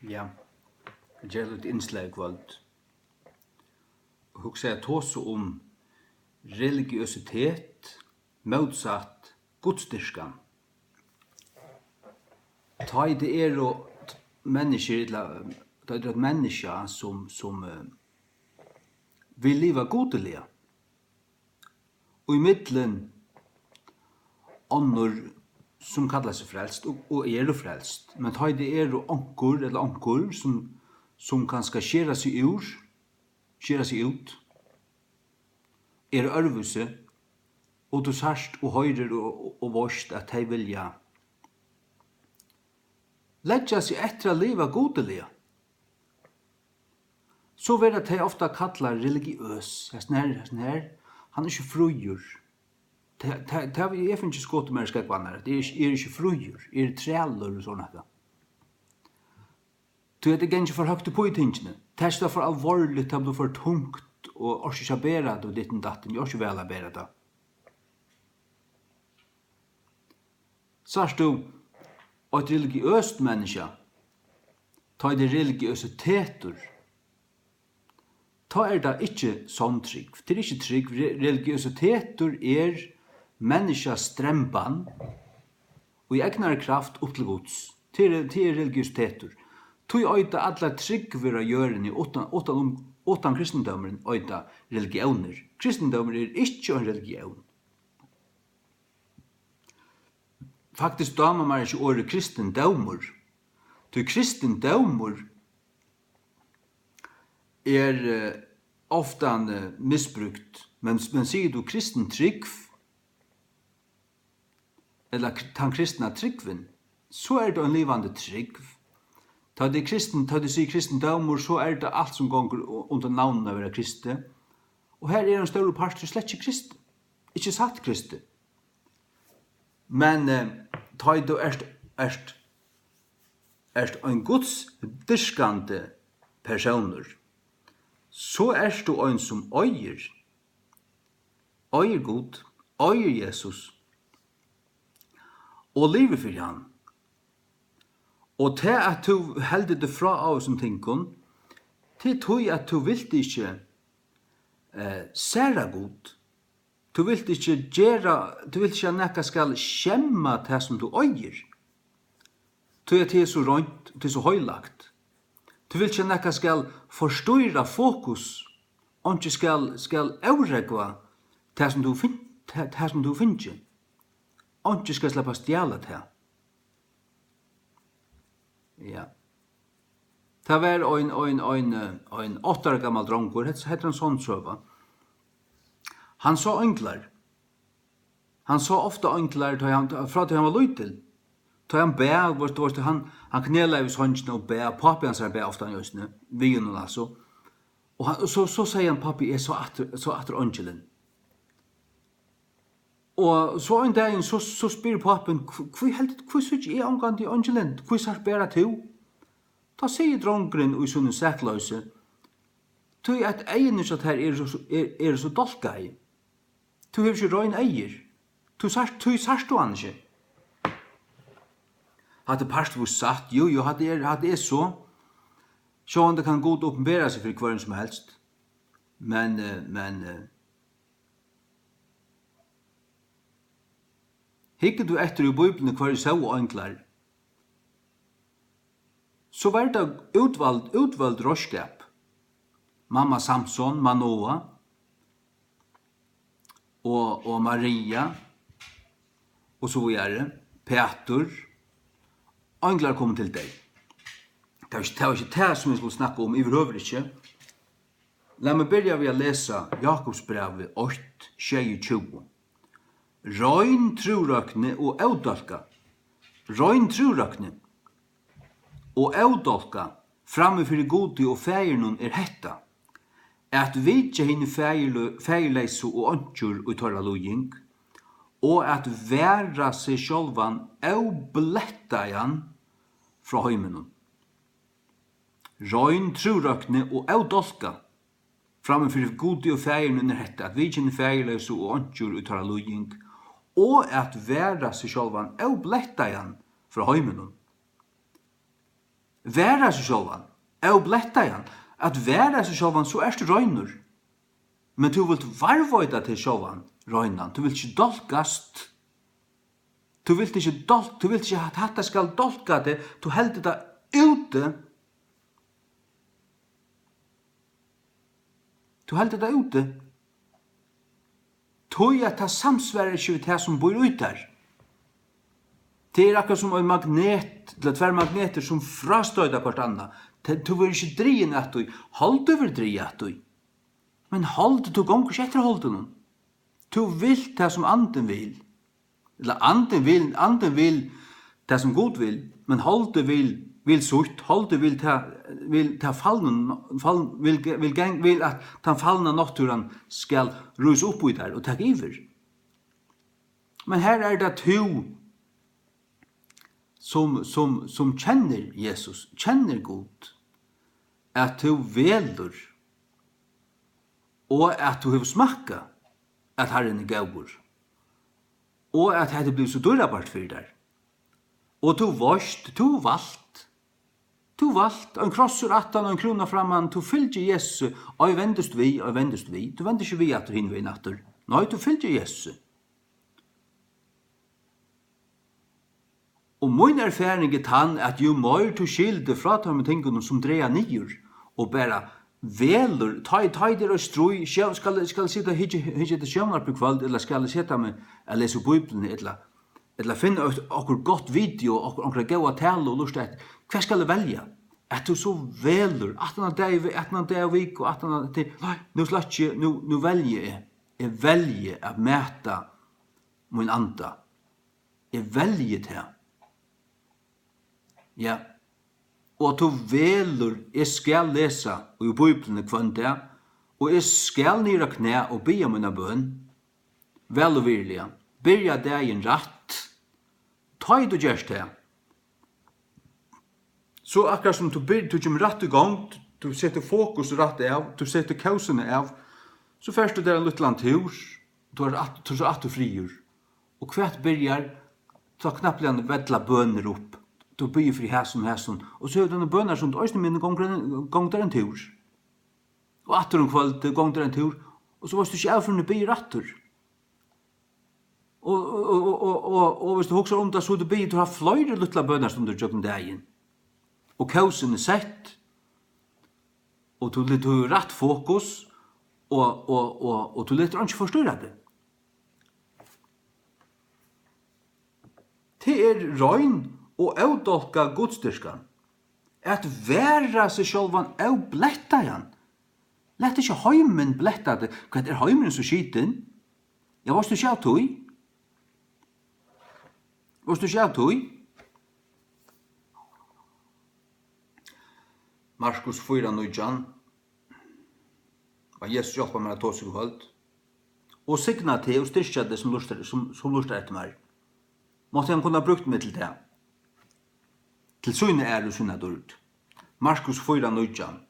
Ja, gjør litt innslag kvalt. Hugsa jeg tåse om religiøsitet motsatt godsdyrkan. Ta i det og mennesker, ta i det mennesker som vil leva godeliga. Og i middelen annor som kallar seg frelst og frelst. Men ta i det ankur eller ankur som kan skal skjera seg ut, ørvuse, og du sarst og høyrer og vorst at de vilja leggja seg etter å leva godeliga. Så vil de ofta kalla religiøs. Hesten her, han ikke frujur. Jeg finner ikke skått mer skakvannar. Det ikke frujur, trælur og sånn. Du er det ikke for høyt på i tingene. Det er for alvorlig, det blir for tungt, og orsker ikke bæra det, og ditt og datten, jeg orsker vel å bæra det. Sars du, og et religiøst menneske, ta i det religiøsiteter, ta det ikke sånn trygg. Det ikke trygg, religiøsiteter menneska stremban, og i egnar kraft opp til gods. Det religiøsiteter. Tui øyta alla tryggver av gjøreni utan kristendommen øyta religioner. Kristendommen ikke en religion. Faktisk damer man ikke året kristendommer. Tui kristendommer ofta misbrukt, men sier du kristen trygg, eller den kristna tryggven, så det en livande trygg. Ta det sier kristendom, så det alt som går under navnet av å være kristne. Og her en større part som slett ikke kristne. Ikke satt kristne. Men ta det en gudsdyrskande personer, så du en som øyer Gud, øyer Jesus, og lever for han. Og til at du helder det fra av som tinken, til tog at du vil ikke særa god. Du vil ikke nekka skal skjemma det som du øyer. Tog at det så rønt, det så høylagt. Du vil ikke nekka skal forstøyra fokus, og ikke skal avregva det som du finner. Og ikke skal slippe stjæla det. Ja. Det var en 8 år gammal drongur, heter en sånn søva. Han så ønglar. Han så ofta ønglar fra til han var løytil. Da han bæ, han knela i sånnsene og bæ, papi hans bæ ofta han gjøsne, vi noen altså. Og så sier han, papi, jeg så atter øngelen. Og så en dag så spyr papen, hvor sykker jeg omgang til øngelen? Hvor sær bæra til? Da sier drongren i sånne sækløse, tog at eierne som her så dolka i. Du har ikke røyn eier. Du sørst du han ikke. Hadde parstvis sagt, jo, hadde så. Så han det kan godt åpenbæra seg for hver som helst. Men hikker du etter i Bibelen hver så og enklar, så var det utvald råskap. Mamma Samson, Manoa, og Maria, og så videre, Peter, enklar kom til deg. Det var ikke det som jeg skulle snakke om, i hverøver ikke. La meg begynne ved å lese Jakobsbrevet 8, 22. Røyn trurøkne og eudolka. Røyn trurøkne og eudolka framme for gode og feiren hetta. At vitja henne feirleise og ønskjur og tørra lojing, og at væra seg sjálvan eublettajan fra heimenon. Røyn trurøkne og eudolka framme for gode og feiren hetta. At vitja henne feirleise og ønskjur og tørra lojing, og at væra seg sjálvan eublettajan fra heimenon. Væra seg sjálvan, av blettajan, at væra seg sjálvan, så du røynur. Men du vilt varvoida til sjálvan, røynan, du vilt ikke dolkast. Du vilt ikke at hatta skal dolka det, du heldur det ute. Du heldur det ute. Tog at det samsvarer ikke til det som bor ut der. Det akkurat som en magnet, eller tvær magneter som frastøyder hvert annet. Du vil ikke drien at du, hold du vil drien at du. Men hold du gonger ikke etter hold du. Du vil det som anden vil. Eller anden vil det som god vil, men hold du vil sutt, hold du vil ta fallen, vil at den fallende naturen skal ruse opp i der og ta iver. Men her det to som kjenner Jesus, kjenner God, at du velur, og at du har smakka at Herren gaur, og at det blir så dyrabart for deg. Og du valgt, en krossur attan og en krona framman, du fylgjer Jesus, og jeg vendest vi. Du vender ikke vi at du hinner vi natter. Nei, du fylgjer Jesus. Og min erfaring tann at jo mer du skilder fra de tingene som dreier nyer, og bare velur, ta i der og strøy, skal jeg sitte hitje til sjøvnar på kveld, eller skal jeg sitte med å lese Bibelen, eller finne okkur godt video, okkur gau tale og lust etter, hva skal jeg velge? At du så velur, 18 dag og vik, og 18 dag, nei, nu velger jeg velger å mæta min anda. Jeg velger til. Ja. Og du velur, jeg skal lesa i Bibelen kvann det, og jeg skal nira knæ og bya mine bøn, vel og virlig, byrja dagen rett, ta i du gjerst det. Så akkurat som du kommer rett i gang, du setter fokus rett av, du setter kausene av, så først du der en luttland tur, du er så at du frier, og hvert byrjar, så knappt han vedla bønner opp, du bygger fri hæsson, og så er denne bønner som du øyne minne gong der en tur. Og atter om kveld gong der en tur, og så var du ikke avfunnet bygger atter. Og hvis du hokser om det, så du bygger, du har fløyre luttla bønner som du gjør dagen. Og kausen sett, og du har rett fokus, og du leter ikke forstyrre det. Det røgn og avdolka godstyrskan, at væra seg sjálvan av blettajan. Lett ikke heimen bletta det. Hva heimen som skiten? Ja, varst du ikke av tøy? Markus 4:9. Jesus hjelper meg å ta seg holdt. Og signa til og styrkja det som luster etter meg. Måtte han kunne ha brukt meg til det. Til søgne og sønne dørt. Markus 4:9.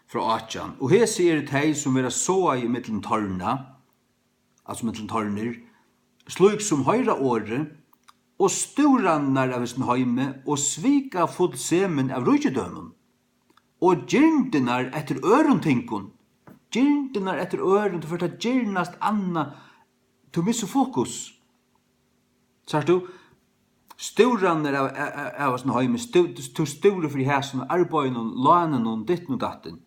Fra 18. Og her sier det som vil så i mittelen tørna, altså mittelen tørner, slik som høyre året, og storannar av sin heime, og svika full semen av rujidømen, og gyrndinar etter ørontinkun, du får ta gyrnast anna, du misser fokus. Sart du, storannar av sin heime, du store fri hæsen, arbeidnun, lanen, ditten og datten,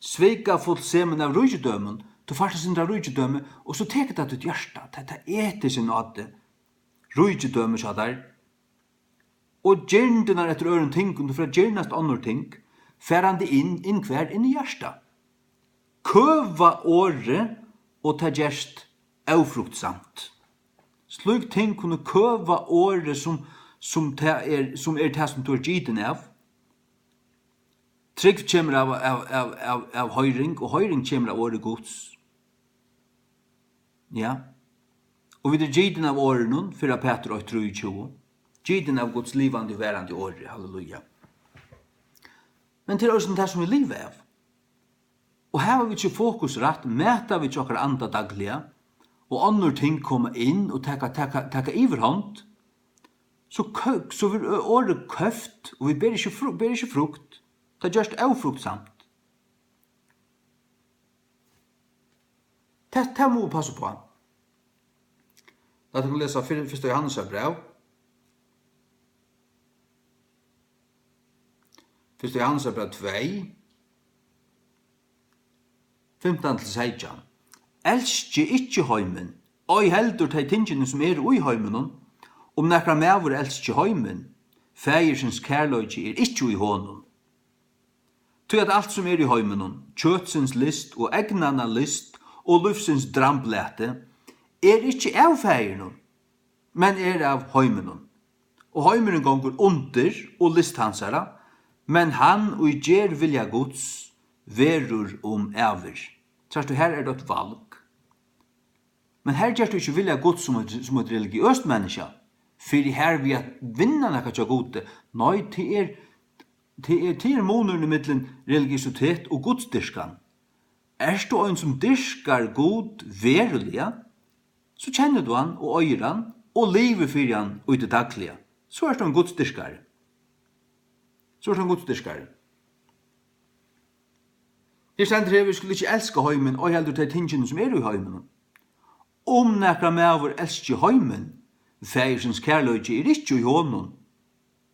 svika full semen av rujidømen, du fartar sin rujidøme, og så teker det ut hjärsta, det etter sin adde, rujidøme sa der, og gyrndinar etter ørontinkun, du får gyrnast annor ting, færande inn hver inn i hjärsta. Køva åre og ta gjerst avfruktsamt. Slik ting kunne køva åre som er det som du er giten av. Trygg kommer av høyring, og høyring kommer av åre gods. Ja. Og vi er giten av åre nun, for Peter 8:23. Giten av Guds livande værande åre, halleluja. Men til oss det som vi livet av. Og her har vi ikke fokus rett, mæta vi ikke okkar anda dagliga, og andre ting kommer inn og taka iverhånd, så vil året køft, og vi ber ikke frukt. Det er just aufruktsamt. Det må vi passe på. Da kan vi lese 1. Johannes brev. 1. Johannes brev 2, 15-16. Elskje ikkje heimen, og heldur de tingene som ui heimen, om nekra mevor elskje heimen, feiersens kærløyge ikkje ui hånden. Tog at alt som i heimen, kjøtsens list og egnana list og lufsens dramblete, ikkje av feieren, men av heimen. Og heimen gonger under og listhansara, men han og gjer vilja Guds verur æver. Så her det et valg. Men her gjør du ikke vilja Guds som et religiøst menneske, for her vi at vinna nekka tja gode. Nei, det er monerne mittlen religiøsitet og godsdyrskan. Du en som dyrskar god veruliga, så kjenner du han og øyer han, og lever for han og i det daglige. Så du en godsdyrskare. Det stender her vi skulle ikke elske heimen, og heldur de tingene som i heimen. Om nekra mevor elsker heimen, feiersens kærløyge ikke i hånden.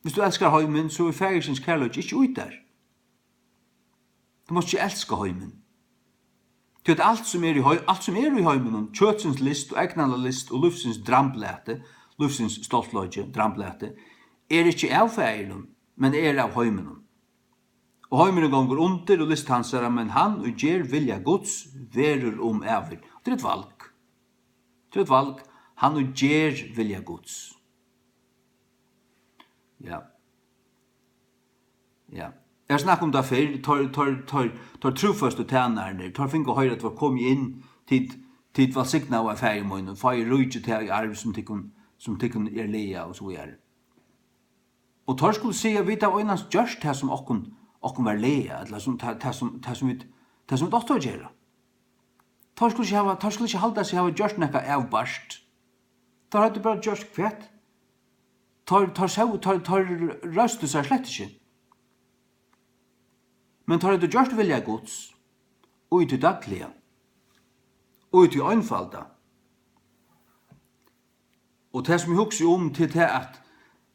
Hvis du elskar heimen, så feiersens kærløyge ikke ut der. Du måst ikke elske heimen. Til alt som i heimen, kjøtsens list og egnala list og lufsens dramblete, lufsens stoltløyge, dramblete, ikke av feieren, men av heimen. Og heimen gonger under og listhansara, men han og gjer vilja Guds verur æver. Det er et valg. Han og gjer vilja Guds. Ja. Jeg snakker om det før, tar trofast og tænerne, tar fink og høyre at vi kom inn til valsigna av feirmånen, og feir rujtje til i arv som tikkun lea og så videre. Og tar skulle si at vi tar øynans gjørst det som okkun var lea, eller det som doktor gjerra. Tar skulle ikke halda seg hava gjørst nekka avbarst. Tar hadde bare gjørst kvett. Tar røstu seg slett ikke. Men tar hadde gjørst vilja Guds, og i til daglige, og i til øynfalda. Og det som jeg husker om til det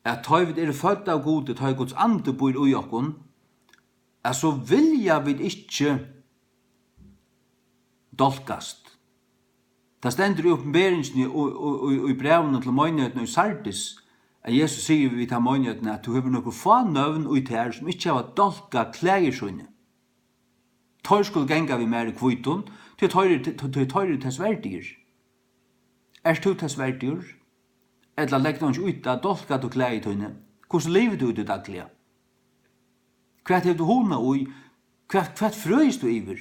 at tar vi født av gode, tar Guds ande bor i okkun, så vilja vi ikke dolkast. Det stender i oppenberingen og i brevene til møgnøtene i Sardis, at Jesus sier vi til møgnøtene at du har noen få nøvn ut her som ikke har dolka klægersøyne. Tar skulle genga vi mer i kvitton, til tar til sverdier. Du til sverdier? Eller legg noen ut av dolka til klægetøyne? Hvordan lever du i det daglige? Hva er du hona ui? Hva frøys du iver?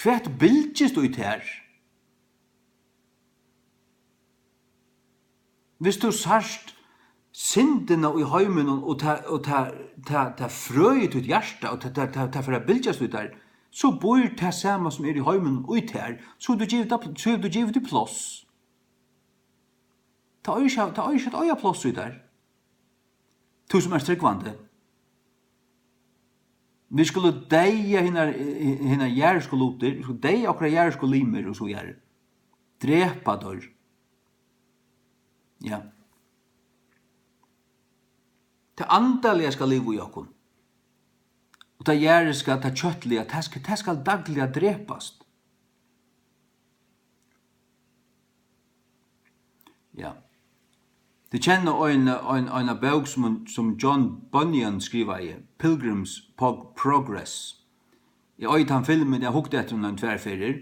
Hva bildjes du ut her? Hvis du sarst syndene i heimen og ta frøyet ut hjärsta og ta for å bildjes ut der, så bor det samme som i heimen ut her, så du givet det plass. Ta ikke et øya plass ut der. Du som tryggvande. Vi skulle deia hina jæreskoluter, vi skulle deia okra jæreskollimer og så gjøre. Drepa dør. Ja. Det andalige skal liva i okkon. Og det jæreska, det kjøttlige, det skal dagliga drepast. Ja. Det kjenner en bok som John Bunyan skriver i, Pilgrim's Progress. Jeg øyde han filmen, jeg hukte etter noen tverrferier.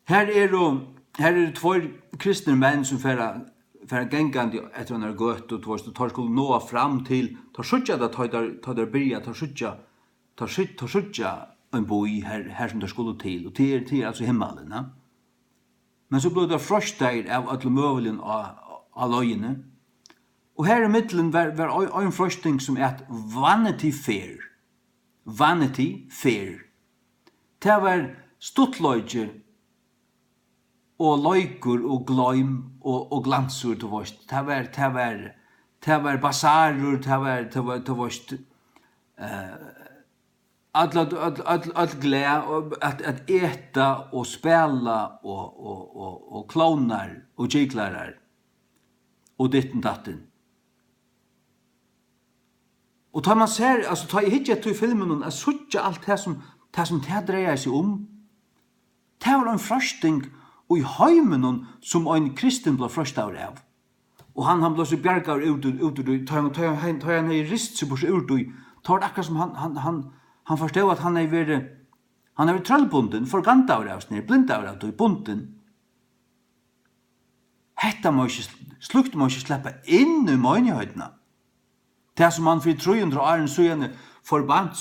Her er det två kristne menn som fer gengande etter han gøtt, og tar skulle nå fram til, tar sutja da tar der byrja, tar sutja en boi her som der skulle til, og til altså himmelen. Ja? Men så ble det frost der av alle møvelen av løgene. Og her i middelen var en frosting som er Vanity Fair. Vanity Fair. Det var stuttløyger og løyker og gløym og glansur til vårt. Det var basarer, det var att glä att äta och spela och clownar och jigglarar och ditten datten. Och tar man ser alltså tar jag hittat till filmen och sucha allt det som det dreier sig om. Det var en frösting och i heimen som en kristen blev fröst av. Och han blev så bjärgar ut tar han i rist så bort ut tar akkurat som han förstod att han är trallbunden, forgant av oss ner, blind av oss, bunden. Hetta slukt må ikke släppa in i møynihøydena. Det som han for 300 åren søgjene forband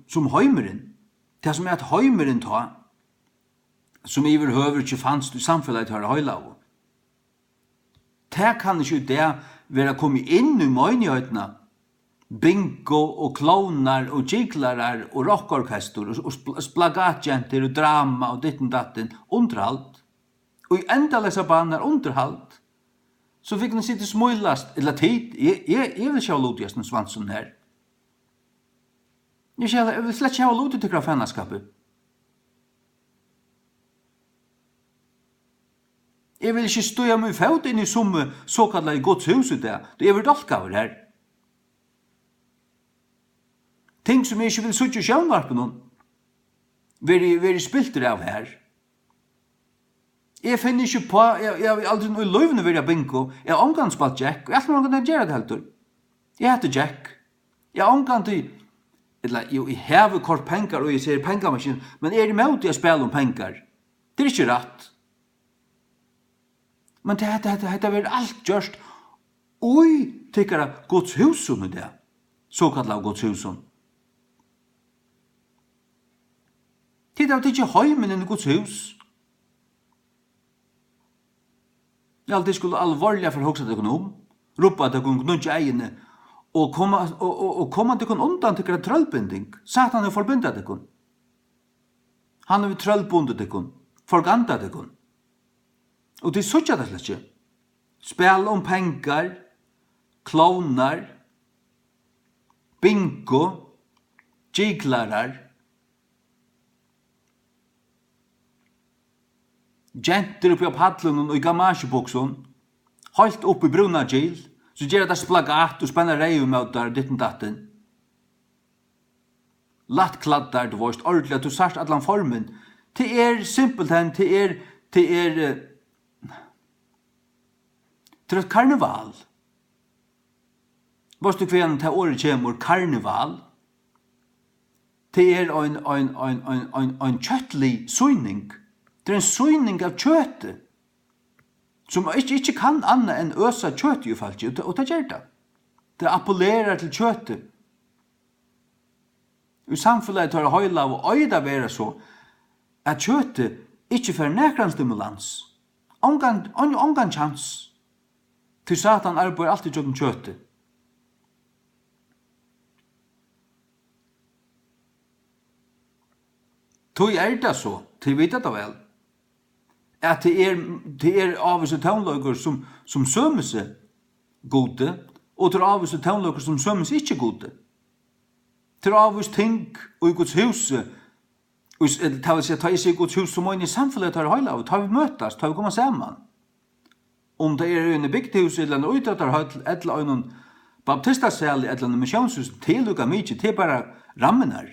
som heimeren. Det som at heimeren ta, som iverhøver ikke fanns i samfunnet her høylav. Det kan ikke det være kommet inn i møynihøydena, bingo og clownar og jigglarar og rockorkester og splagatjenter og drama og ditten datten underhalt. Og i endalesa banar underhalt. Så fikk han sitte smuilast, eller tid, jeg vil ikke ha lodiast en svansson her. Jeg vil slett ikke ha lodiast til grafennaskapet. Jeg vil ikke støya meg fæt inn i summe såkallet godshuset der, det er dolkaver her. Ting som jeg ikke vil suttje sjøvnvarpen om, vil spilter av her. Jeg finner ikke på, jeg har aldri noe løyvende vil jeg bingo, jeg har omgang spalt Jack, og jeg har omgang til å gjøre det helt. Jeg heter Jack. Jeg har omgang til, jeg har kort penger, og jeg ser pengamaskin, men jeg er med til å spille om penger. Det er ikke rett. Men det er alt gjørst, og tykker jeg godshusen i det, såkallet av godshusen. Det er ikke heimen i Guds hus. Jeg alltid skulle alvorlig for hoksa deg om, ropa deg om gnudge egene, og komma deg undan til trøllbinding. Satan har forbindet deg. Han har trøllbundet deg, forgantet deg. Og det suttja det slett ikke. Spel om pengar, clownar, bingo, jigglarar, Jenter oppi av paddlen og i gamasjebuksen, holdt oppi bruna gil, så gjør det splagat og spenner reiu med der ditten datten. Lattkladdar, du vorst ordentlig at du sart allan formen. Det er simpelthen, det er et karneval. Vorst du kveien til året kjemur karneval? Det er en kjøttlig søyning. Det er en søyning av kjøttet, som ikke kan annet enn øsa kjøttet i fallet, og det gjør det. Det appellerer til kjøttet. I samfunnet tar det høyla og øyda være så, at kjøttet ikke får nekran stimulans. Ongan chans. Til Satan arbeider alltid jokken kjøttet. Tog er det så, til vi det vel, at det er avvise tøvnløyger som sømmer seg gode, og det er avvise tøvnløyger som sømmer seg ikke gode. Det er avvise ting og i Guds huset, det vil si at ta i seg i Guds hus som må inn i samfunnet tar høyla av, tar vi møtes, tar vi komme sammen. Om det er en bygdhus eller en utrettarhøyt, eller en baptistasel, eller en misjonshus, det lukka mykje, det er bare rammen her.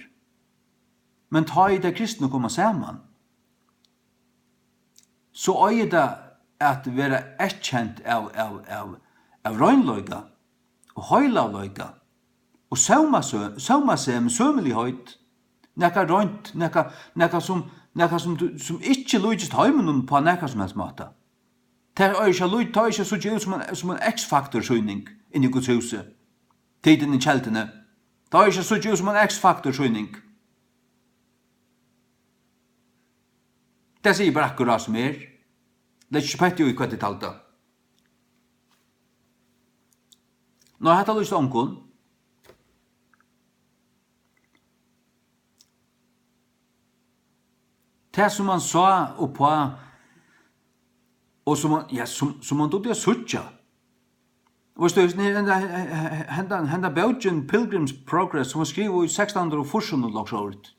Men ta i det kristne komme sammen. Så er det at være erkjent av røgnløyga og høylaløyga og sauma seg med sømelighet nekka rønt, nekka som ikke lujtist heimen på nekka som helst måte. Det er ikke så ut som en X-faktor-søyning inni Guds huset, tiden i kjeltene. Det er ikke så ut som en X-faktor-søyning. Det sier bare akkurat som er. Det er ikke spett jo i hva det talte. Nå har jeg lyst til omkund. Det som man sa och på och som man då det sucha. Och så hända Belgian Pilgrim's Progress som var skriven i 1640 lagsåret.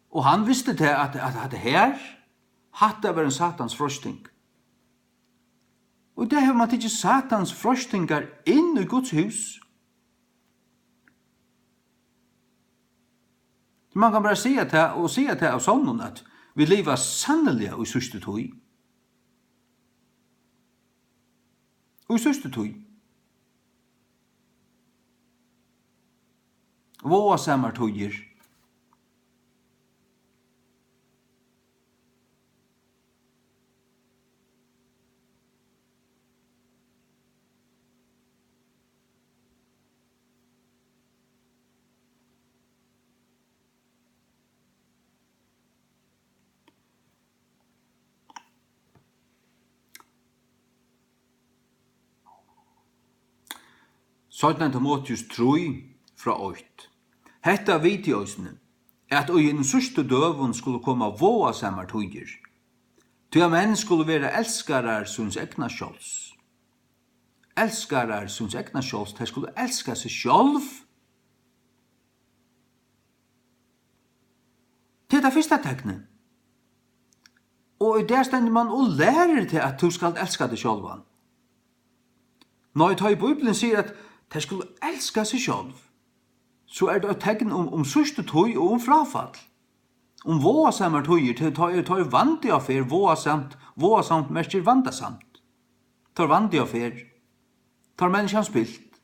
Och han visste det att det här hade varit en satans frosting. Och det har man inte satans frostingar in i Guds hus. Man kan bara säga det av sången att vi lever sannolikt i sørste tog. Og i sørste tog. Våasamar togir. Sånn Timotheus 3 fra 8. Hetta viti òsne, at og i den sørste døven skulle komme våasamar togir. Til at menn skulle være elskarar syns egna skjolds. Elskarar syns egna skjolds, de skulle elska seg sjálv. Det det første tegnet. Og der stender man og lærer til at du skal elska deg sjálvan. Når jeg tar i Bibelen sier at de skulle elska seg sjálv, så det et tegn om sørste tøy og om frafall. Om våasamar tøyer, tar vandi av fer, våasamt merker vandasamt. Tar vandi av fer, tar menneskene spilt.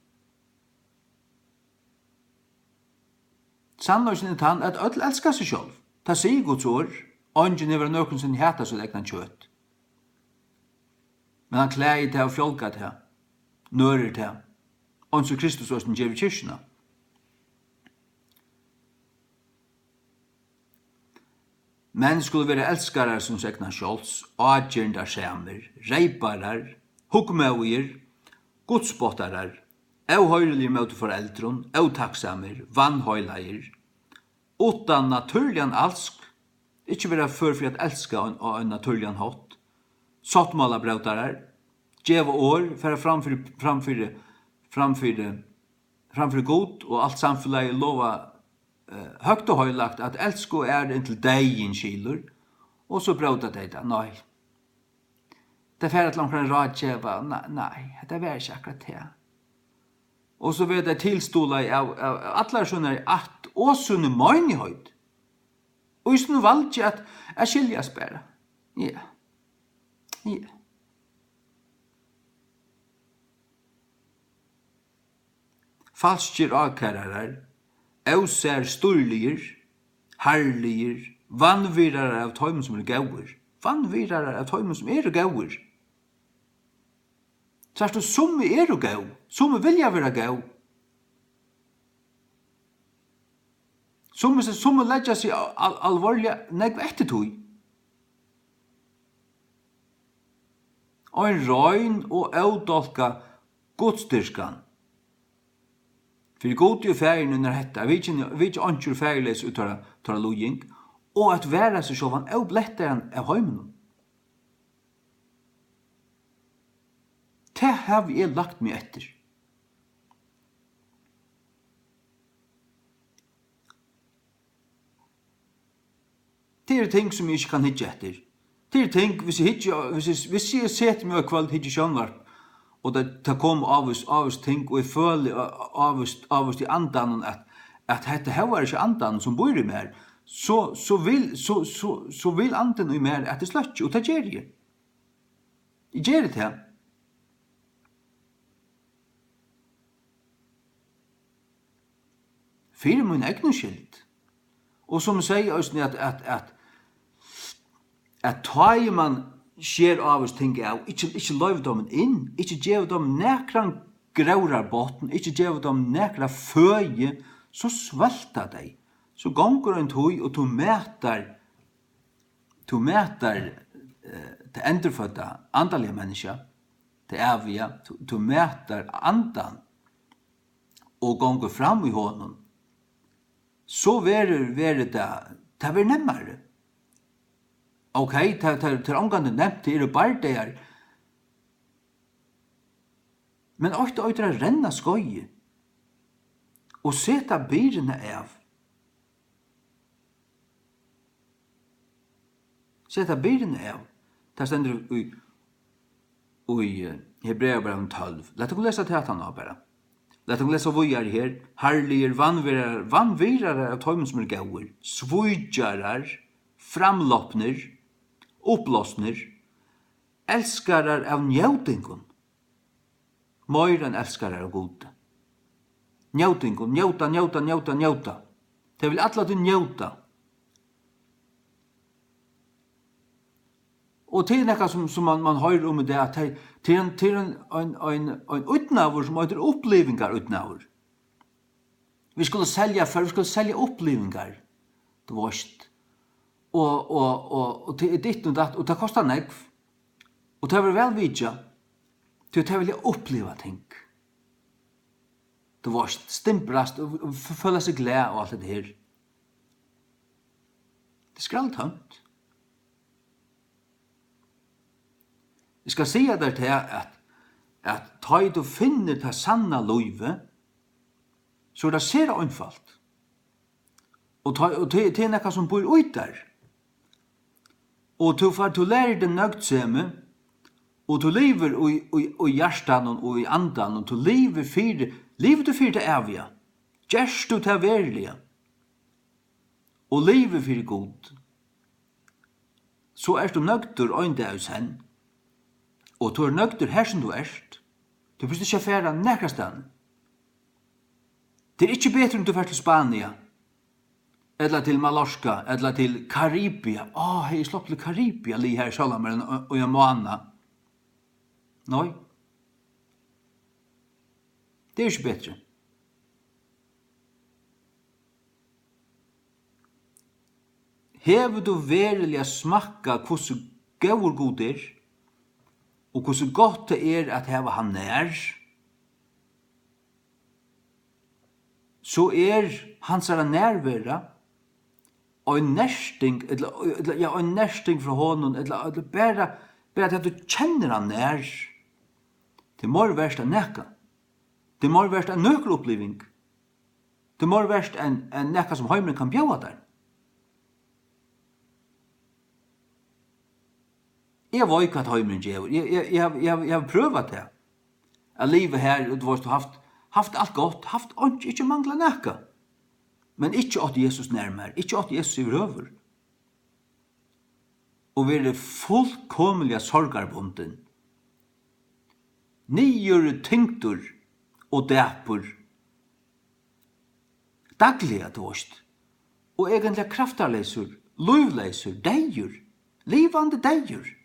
Sannhøysen er tann at ødel elskar seg sjálv. Ta sier Guds ord, ånden er nøkken sin heta så egnan kjøtt. Men han klæger til og fjolka til, nører til, ånden som Kristus også gjør i kyrkjena. Men skulle være elskarar som segna skjolds, adgjørndar samer, reiparar, hukmauir, godsbottarar, auhøyrelir mot foreldron, autaksamer, vannhøylair, utan naturligan alsk, ikkje vera for at elska av en naturligan hot, sottmalabrautarar, djeva år, færa framfyrir god, og alt samfunnet lova høgt og høylagt at elsko inntil degin skilur, og så brauta de det. Nei. Det færre til omkring radjeva, nei, det var ikke akkurat det. Og så var det tilstola av atler sånne at og sånne møgnihøyd. Og i sånne valgte at jeg skiljas bare. Ja. Falskir avkærarar, ausær storligir, herligir, vannvirarar av tøymen som gauir. Vannvirarar av tøymen som gauir. Så du som gau, som vilja vera gau. Som leggja seg alvorlig negv ettertøy. Og en røyn og avdolka godstyrskan. For god jo ferien under hetta, vi ikke anker ferieles ut av lojing, og at være seg sjåvan er bletteren av heimen. Det har vi lagt meg etter. Det ting som jeg ikke kan hitje etter. Det ting, hvis jeg setter meg kvalt hitje sjånvarp, og det kom avvist ting, og jeg føler avvist i andan at dette her var ikke andan som bor i mer, så vil anden i mer at det sløtje, og det gjør jeg. Jeg gjør det her. Fyrir min egnu skilt. Og som sier at tar man skjer av oss ting av, ikke løyv dem inn, ikke gjev dem nekran graurar botten, ikke gjev dem nekra føye, så svelta deg. Så gonger en tog, og du mätar det endurfødda andalige menneska, det evige, du mätar andan, og gonger fram i hånden, så verer det, det nemmare. Okej, till omgående nämnt, det är bara det. Men ofta ötra renna skoj och sätta byrna av. Sätta byrna av. Det ständer i Hebreerbrevet 12. Låt oss läsa det här bara. Låt oss läsa vidare här. Härliga vanvirare av tøymen som gåer, svujjarar, framloppner, upplossner, älskarar av njötingon. Mer än älskarar av god. Njötingon, njöta. Det vill alla till njöta. Och till något som man hör om det att till en utnavur som heter upplevingar utnavur. Vi skulle sälja upplevingar. Det varst. Och till ditt och datt och det kostar nekv. Och det var väl vidja. Till det vill jag uppleva ting. Det varst stimprast och följa sig glad och allt det här. Det skrallt hönt. Jeg skal säga der til at ta du finner det sanna løyve, så det ser einfalt. Og det er nekka som bor ut der. Og du lærer det nøgtsemme, og du lever i hjertan og i andan, og du lever du fyrir det evige. Gjerst du det verlige. Og lever fyrir god. Så er du nøgtur øynde av sen, og du nøgtur her som du erst. Du bør ikke færa nekastan. Det er ikke bedre om du fer til Spania, eller til Mallorca, eller til Karibia. Hei, slått til Karibia, li her i Salameren og jeg må anna. Nei. Det er ikke bedre. Hever du verilig smakka hvordan gaur god er, og hvordan godt det er at heva han nær, så er hans nærværa og en nærsting, en nærsting fra honom, eller bare at du kjenner han nær. Det må være en nekka. Det må være en nøkkeloppleving. Det må være en nekka som heimeren kan bjøva der. Jeg vet ikke hva heimeren gjør. Jeg har prøvet det. Jeg lever her, og du har haft alt godt, haft ikke mangla nekka. Men ikke åt Jesus nærmere, ikke åt Jesus i røver. Og vi er fullkomlige sorgarbunden. Nyer tyngtur og dæpur. Dagliga dåst. Og egentlig kraftarleisur, løvleisur, deir, livande deir.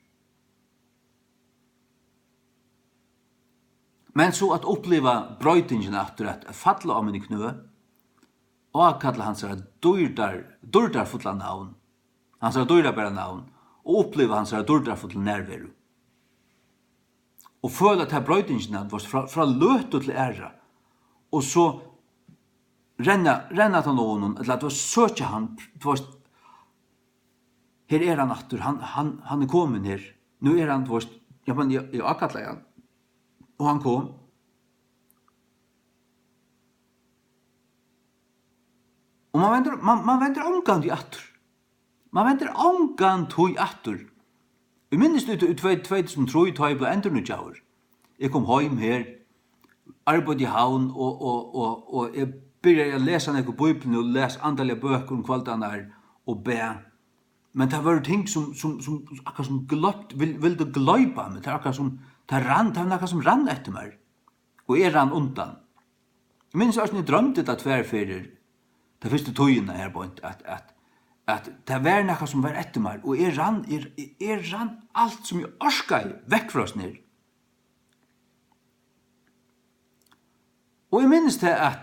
Men så at oppleva brøytingen etter at falla om en i knø, og kalla hans durdar fotla navn, hans durdar bæra navn, og oppleva hans durdar fotla nærveru. Og føla at brøytingen fra løtu til æra, og så renna til noen, eller at du søkja han, her er han atter, han er kommet her, nu er han, jeg akkatla han, og han kom. Og man venter omgant i atter. Man venter omgant i atter. Jeg minnes det i 2003, da jeg ble ender nu tjauer. Jeg kom heim her, arbeid i havn, og jeg begynte å lese noen bøyblen, og lese antallige bøker om kvaldan her, og be. Men det var ting som akkurat som ville gløypa meg, det er akkurat som det var noe som rann etter meg, og jeg rann undan. Jeg minns også jeg drømte det tverrferer, det første tøyene her på at det var noe som var etter meg, og jeg rann alt som jeg orskar vekk fra oss ned. Og jeg minns det at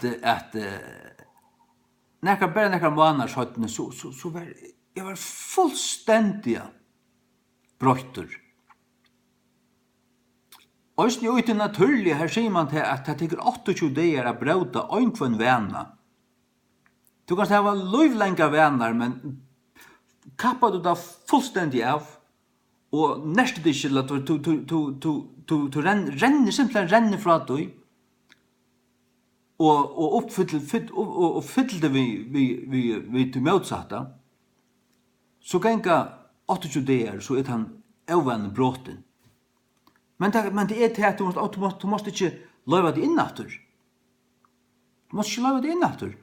bare nekkar måneder sånn, så var jeg var fullstendig brøyter. Og jo ut i naturlig, her sier man til at det tykker 28 dager å brøyta øynkvann vana. Du kan si at det var løyvlenga vanar, men kappar du da fullständigt av, og næste det ikke, at du renner, simpelthen renner fra deg, og fyller det vi til motsatta, så ganga 28 dager, så han avvannet bråten. Men det er til at du måste ikke løyva det innaftur. Du måste ikke løyva det innaftur.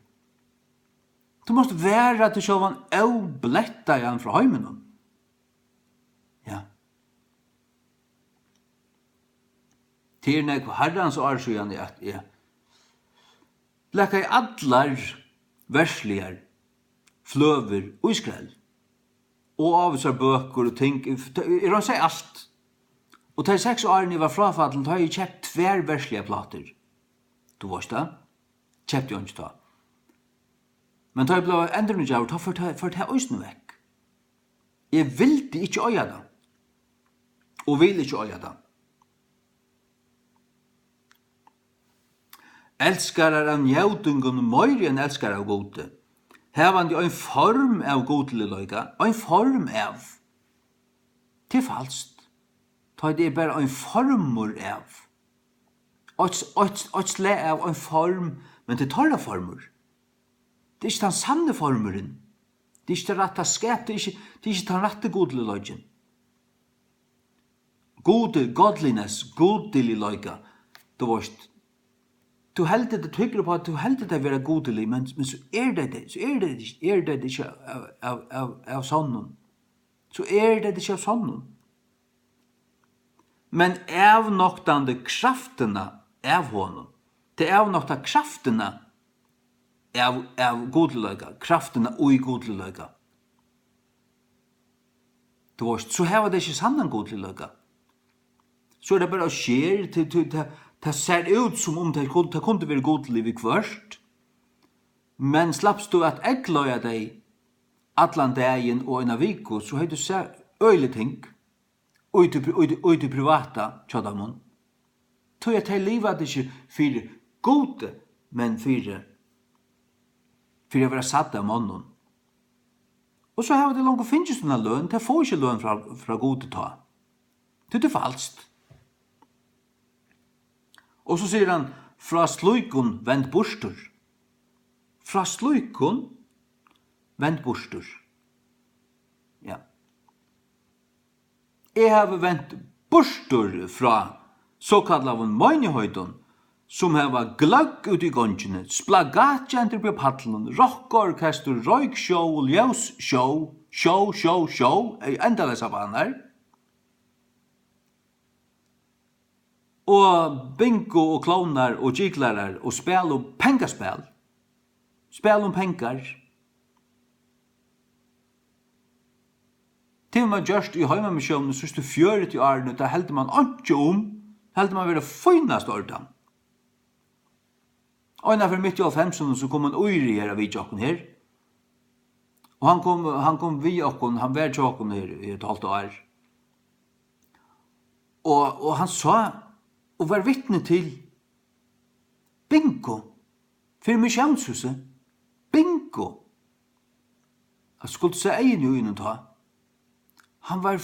Du måste være til sjåvan avbletta igjen fra heimen. Ja. Til nek herrans årsøyan er at jeg lekka i allar versligar fløver og skrell. Og avvisar bøker og ting. Jeg har seg alt. Og til 6 årene jeg var frafallen, da har jeg kjøpt 2 verslige plater. Du varst da? Kjøpte jeg ikke da. Men da jeg ble endrende gjør, da får jeg øyne vekk. Jeg vil ikke øye det. Og vil ikke øye det. Elskarar av njøtungen møyre enn elskarar av gode. Her var det en form av godelig en form av. Til falskt. Ta det bare en formor av. Og sle av en form, men det tar former. Det er ikke den sanne formeren. Det er ikke det rette skap, det er ikke den rette godelig løgjen. Godliness, godelig løgja. Du varst. Du heldet det tryggere på at du heldet det være godelig, men så er det ikke av sånn. Så er det ikke av sånn. Men avnoktande kraftene av honom. Det avnokta kraftene av godløyga, kraftene og godløyga. Du varst, så her var det ikke sannan godløyga. Så er det bare å skjer til det ser ut som om det kunne være godlig ved kvørst, men slappst du at eggløya deg atlan dagen og en av viko, så har du sett øylig ting, og det privata tjadamon. Tog at jeg livet ikke for gode, men for å være satt av mannen. Og så har det langt finnes denne løn, det får ikke løn fra gode ta. Det er falskt. Og så sier han, fra sløykon vend bostur. Fra sløykon vend bostur. Ja. Jeg har vendt bostur fra såkallaven møgnehøydon, som har gløgg ut i gongene, splagatjenter på paddelen, rockorkester, røykshow, show, enda dessa baner. Og bingo og klovnar og jiklarar og spel og pengaspel. Spel om pengar. Til man gjørst i heimamisjonen sørste 40 årene, da heldur man ikke heldur man være finast ordan. Og innenfor midt i 90 så kom en øyre her av vidjokken her. Og han kom via okken, han var tjokken her i et halvt år. Og han sa, og var vittne til bingo, for misjonshuset, bingo. Han skulle se egen i øynene ta. Han var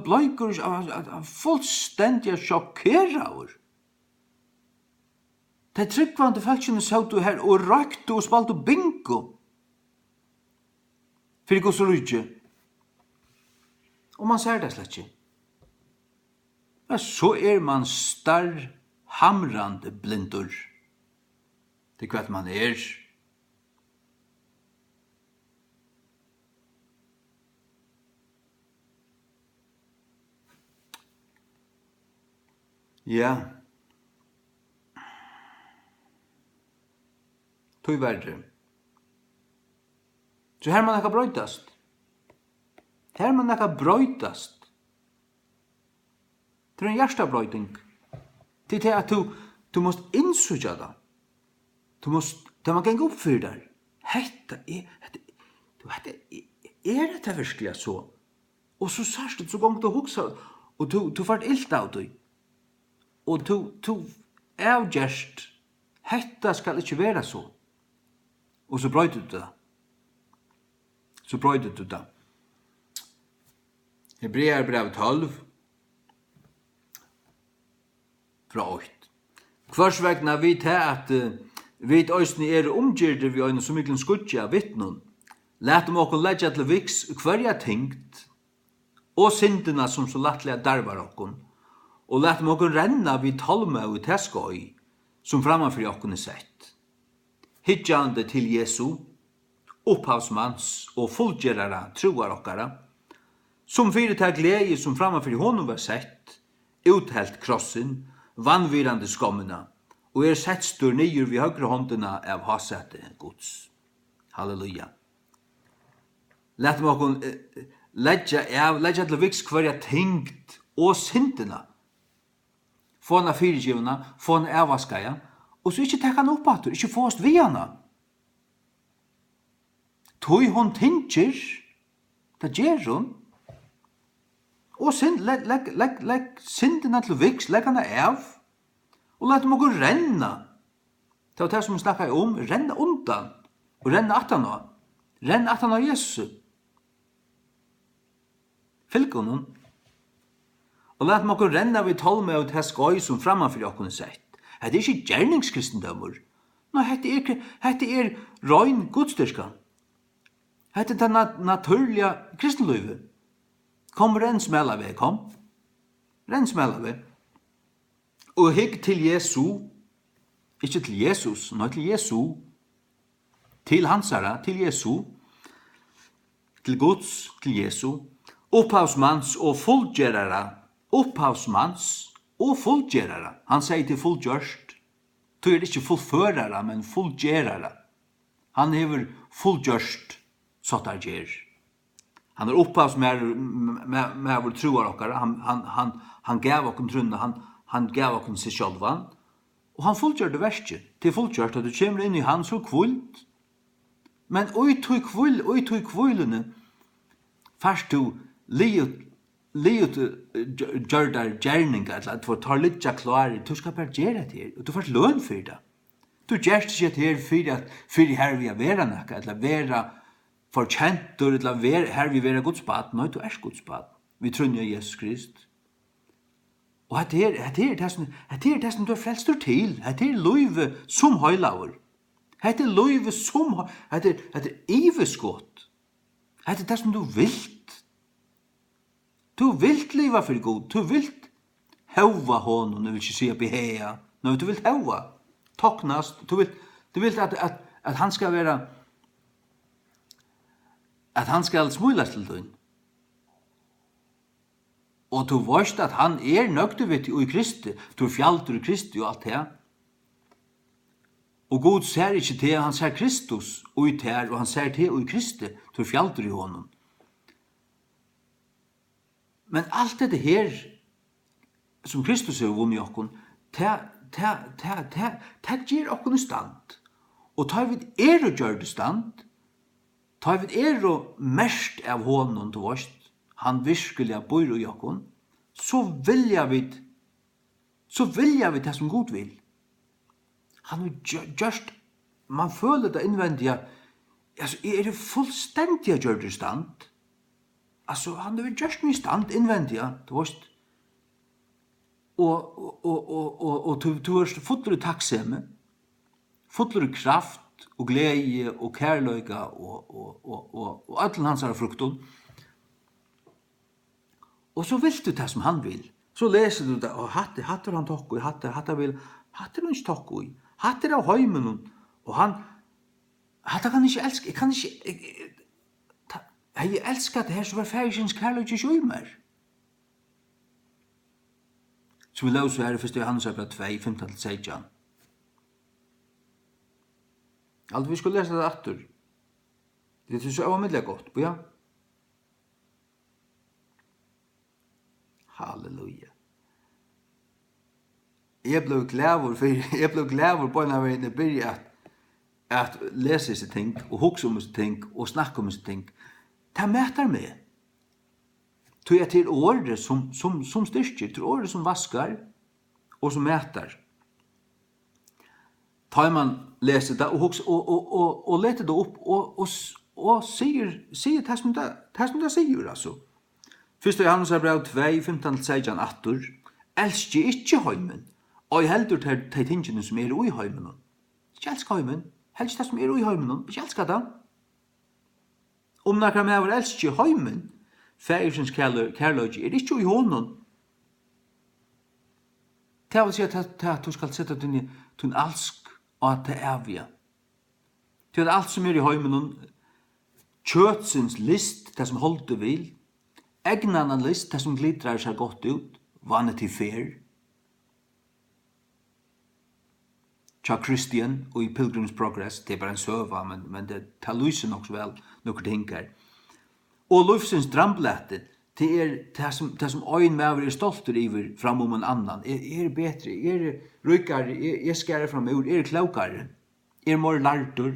bløyker, han var fullstendig sjokkeret. Det tryggvande falskjene satt du her og røkte og spalte bingo. For ikke så rydde. Og man ser det slett ikke. Men så er man hamrande blindur. Det er hva man er. Ja. Tog verre. Så her man ekka brøytast. Her man ekka brøytast. Det er en hjertebrøyting. Det er at du måst innsøkja det. Det man kan gå opp for der. Hette er det virkelig så? Og så sørst det så gong du hoksa, og du fart ilt av det. Og du avgjerst, hette skal ikke være så. Og så brøyter du det. Hebreerbrev 12, fra 8. Hvers vegna vi til at vi òsni omgyrder vi øyne som miklen skudja vittnun. Lætum okkur leggja til viks hverja tingt og syndina som så lattlega darvar okkur. Og lætum okkur renna vi tolma og teskoi som frammanfyrir okkur sett. Hidjande til Jesu, upphavsmanns og fullgerara truar okkara, som fyrir ta glede som frammanfyrir honum var sett, uthelt krossen, vannvirande skommina, og sett stur nyer vid høyre håndina av hasete Guds. Halleluja. Læt meg okkur leggja til viks hverja tingt og syndina, få hana fyrirgivna, få hana avvaskaja, og så ikke tekka hana oppatur, ikke få oss vi hana. Tøy hon tingir, det gjer hon, og legg syndina til viks, legg hana av, og læt meg okkur renna. Det var det som vi snakka om, renna undan, og renna atana. Renna atana Jesu. Fylg honom. Og læt meg okkur renna vi tolme og teskoi som frammanfyrir okkur sett. Hetta ikke gjerningskristendømur. Nå, hetta røyn gudstyrka. Hetta det naturliga kristenløyve. Kom, renn smela ved, kom. Renn smela ved. Og hikk til Jesu, ikke til Jesus, men til Jesu, til hansara, til Jesu, til Guds, til Jesu, upphavsmanns og fullgerara, han sier til fullgjørst, du ikke fullførara, men fullgerara. Han hever fullgjørst, sottar gjer. Han upphavsmann vår troar okkara, han gav okkur trunna, han gav okkur seg sjálvan, og han fullgjør det verste. Til fullgjørt at du kommer inn i han så kvult. Men oi tog kvulene, først du liut gjørdar gjerninga, at du får ta litt klare, du skal bare gjøre det her, og du får løn for det. Du gjør ikke det her for her vi er vera nekka, eller vera forkjent, eller her vi vera godsbad. Nei, du er godsbad. Vi trunner Jesus Krist. Og det er det som du er frelst til. Det er løyve som høylaver. Det er løyve som det er iveskott. Det er det som du vilt. Du vilt liva for god. Du vilt heva honom, du vil ikke si beheia. Nei, du vilt heva. Toknast. Du vilt at han skal være at han skal smulast til døgn. Og du vet at han nøgdu vidt i Kristi, du fjaltur i Kristi og alt det. Og Gud ser ikke til, han ser Kristus ut her, og han ser til i Kristi, du fjaltur i honom. Men alt det her, som Kristus har vunnet okkon, det gir okkon i stand. Og tar vi og gjør det stand, tar vi og mest av honom, du vet, han virkelig bor i okkon, så vilja vi det som Gud vil. Han har gjort, man føler det innvendige, altså, det fullstendig gjør det stand. Altså, han har gjort mye stand innvendige, du vet. Og du er fotler takksemme, fotler kraft, og glede, og kærløyga, og alle hans frukten. Og så vil du det som han vil. Så leser du det, og hatter han tokku i, hatter han ikke tokku i, hatter av høymen, og hatter kan ikke elske, jeg elsker det her som var færgens kærløy ikke sjøymer. Så vi løser her i 1. Johannes 2, 15-16. Alt vi skulle lese det etter. Det er så overmiddelig godt, ja. Halleluja. Jeg ble glad på en av veien jeg begynte at lese disse ting, og hukse om disse ting, og snakke om disse ting. Det mæter meg. Tog jeg til året som styrker, til året som vaskar, og som mæter. Tar man leser det, og leter det opp, og sier det som det sier, altså. Fyrsta Johannes brev 2, 15-16 attur. Elski ikkje heimen, og heldur de tingene som ui heimen. Ikkje elska heimen, helst det som ui heimen, ikkje elska det. Om nakra mever elski heimen, færsens kærløg ikkje ui honom. Det vil si at du skal sette din alsk og at det evige. Til alt som i heimen, kjøtsins list, det som holdt vil, egnan list, det som glitrar seg godt ut, Vanity Fair, Tja Christian og i Pilgrim's Progress, det bare en søva, men det tar lyser nok så vel noen ting her. Og Lufsens dramblette, det som øyn med stolter iver fram om en annan, bedre, rykkare, skærer fram ur, klokare, mer lartur,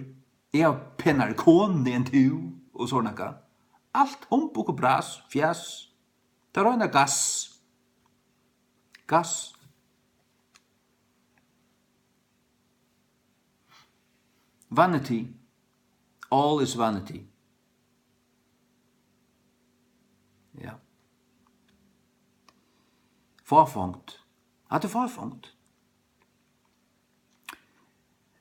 pennare kone enn tu, og sånn akka. Alt humbuk og bras, fjæs, det røyna gass. Gass. Vanity. All is vanity. Ja. Forfangt. At det forfangt.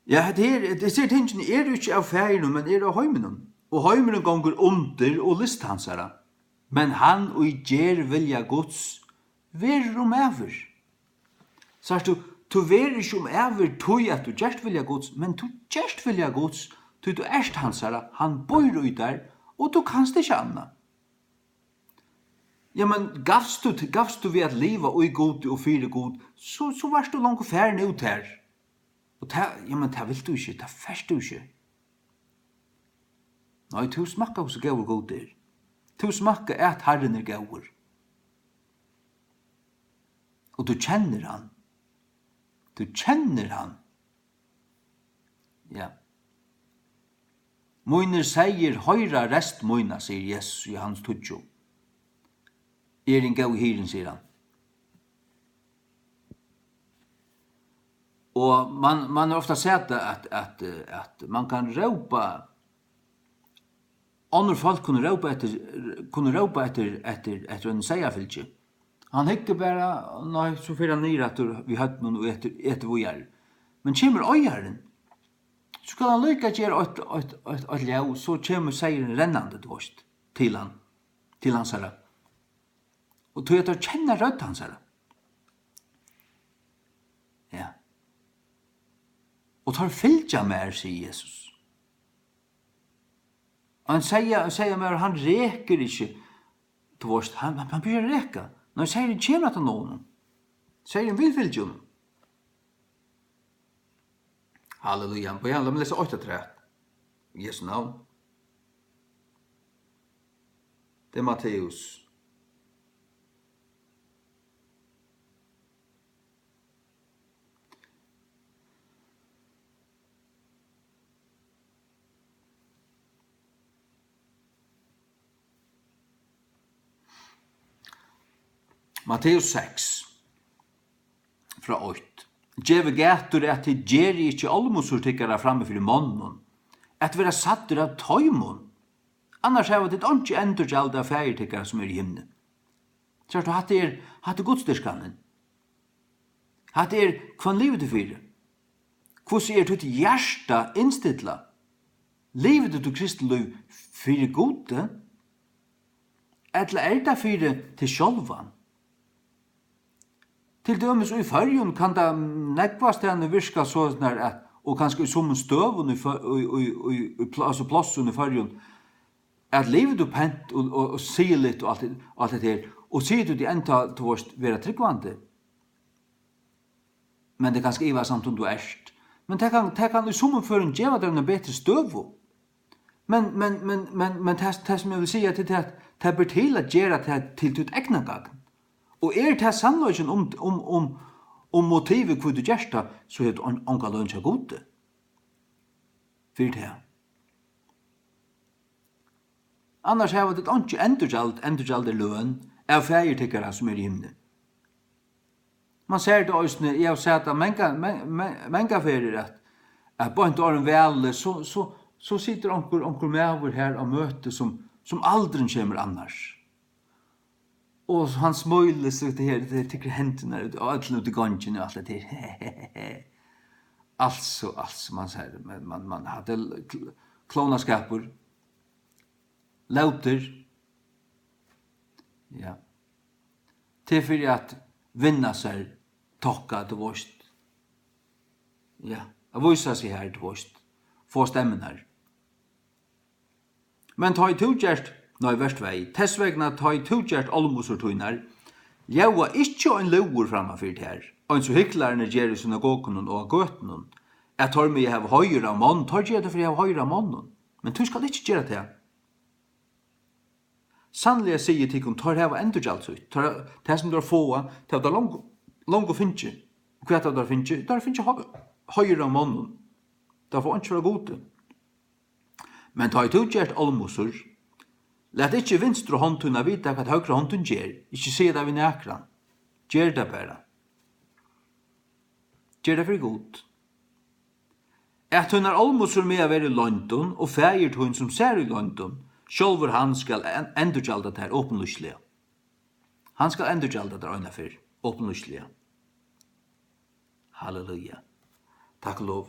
Ja, det ser tingene jo ikke av ferien, men av heimen. Og heimen gonger under og list hansara. Men han og gjer vilja Guds ver ever. Sars du ver ikke ever tog at du gjerst vilja Guds, men du gjerst vilja Guds, du erst hansara, han bor ut der, og du kanst ikke anna. Ja, men gavst du ved at liva og god og fyre god, så varst du langt færre ut her. Og ja, men det vil du ikke, det færst du ikke. Nei, du smakka hos gau god der. Du smakka at Herren gauur. Og du kjenner han. Du kjenner han. Ja. Moiner seier høyra rest moina, sier Jesus i hans tutsjo. En gau hiren, sier han. Og man har ofta sett at man kan råpa, andre folk kunne råpa etter en seiafylkje. Han hikker bare, nei, så fyrir han nyr at vi høtt noen og etter vojar. Men kommer øyaren, så skal han lykka gjøre et ljau, så kommer seieren rennande til hans herre. Og tog at han kjenner rødt hans herre. Ja. Og tar fylgja mer, sier Jesus. Han sier mer, han reker ikke til vårt, han blir reka. Når sier han kommer til noen, sier han vil fylgja noen. Halleluja. La meg lese 8-3. Jesu navn. Det Matteus. Matteus 6, fra 8. Djeve gætur at det gjer ikkje almosur tykkara framme fyrir månen, at vera sattur av tøymon. Annars hava det ikke endurgjald av fægir tykkara som i himne. Så hatt er godstyrskanen. Hatt kvann livet du fyrir. Hvordan tutt hjärsta innstidla? Livet du kristin liv fyrir gode? Eller det fyrir til sjálvan? Til dømes og i fargen kan det nekvast henne virka sånn at, og kanskje i som støvun altså plassen i fargen, at livet du pent og sier litt og alt det her, og sier du det enda til vårt være tryggvande. Men det er ganske iva samt om du erst. Men det kan i som føren gjeva deg en bedre støvun. Men det som jeg vil si er at det bør til at gjøre det til ditt egna gang. Og det sannløysen om motivet hvor du gjersta, så er det ånga lønns av gode. For det. Annars har det ikke endurgjald løn av feiertikkere som i himne. Man ser det også, jeg har sett at mange ferier at på en åren vel, så sitter onkel med over her og møter som aldri kommer annars. Och han smiler så det tycker händerna ut och allt ut i gången och allt det. Alltså man säger man hade klonaskapur. Lauter. Ja. Till för att vinna sig tokka det vorst. Ja, jag visar sig här det vorst. Få stämmen här. Men ta i togert, nei verst vei, tessvegna ta i togert almosurtuinar, jaua ikkje ein lour framafyrt her, ein så hyklarne gjer i synagogen og gøtenen, at tar mig hev høyra mann, tar gjer det for jeg hev høyra mannen, men du skal ikkje gjøre det. Sannlig jeg sier til tar hev endurgjalt ut, det som du har få, det er langt å finne, hva er det du har finne? Du har finne høyra mannen, det får ikke være gode. Men ta i togert almosur, lat ikkje vinstre håndtunna vita hva høyre håndtun gjer, ikkje se det vi nekran. Gjer det bare. Gjer det for god. At hun er almosur med å være i London, og feir hun som ser i London, sjølver han skal endurgjalda det her åpenlyslige. Han skal endurgjalda det øyne for åpenlyslige. Halleluja. Takk og lov.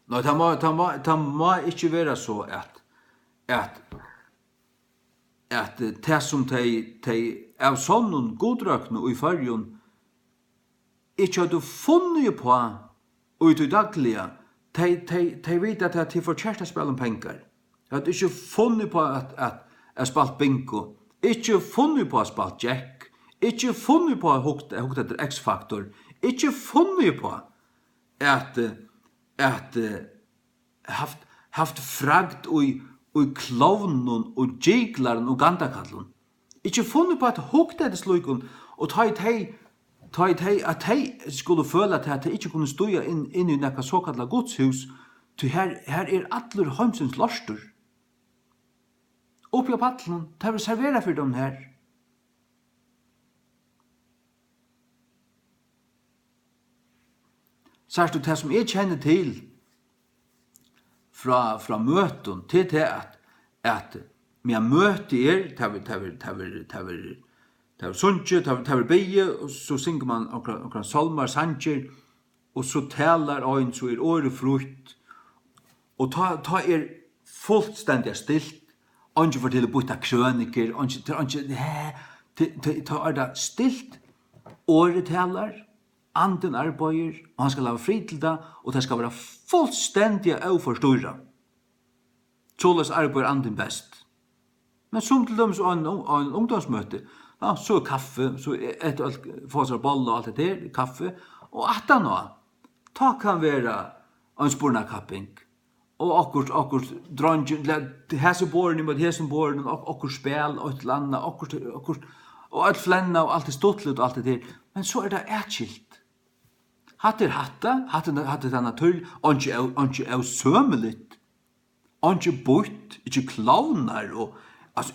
Nei, det må ikke være så at det som de av sånne godrøkene og i fargen ikke har du funnet på og i daglige de vet at de får kjæreste spille om penger. At de ikke funnet på at spalt bingo, ikke funnet på at spalt jack, ikke funnet på at hukte etter X-faktor, ikke funnet på at haft fragt og klovnen og jiglaren og gandakallon. Ikke funnet på at hukte etter slukon og ta i at de skulle føle at de ikke kunne støya inn i nekka såkalla godshus til her atler heimsens lorster. Oppi av paddelen, de vil servera for dem her. Særst du det som jeg kjenner til fra møten til det at med møte det var sunge, det var beie, og så synger man akkurat salmer, sanger, og så taler øyn, så året frukt, og ta fullstendig stilt, ikke for til å bytte krøniker, ta det stilt, året taler, anden arbeider, og han skal lave fri til det, og det skal være fullstendig overstyrra. Såles arbeider anden best. Men som til dem så en ungdomsmøte, ja, så kaffe, så få seg bolle og alt det der, kaffe, og atta nå, ta kan være en spurnakapping, og akkurat dronjen, hese båren imot hese båren, akkurat spel, og et landa, og et flenna, og alt det stottlet, og alt det der, men så det etskilt. Hatt denne tull, ikke av sømelitt, ikke bort, ikke klovnar, og altså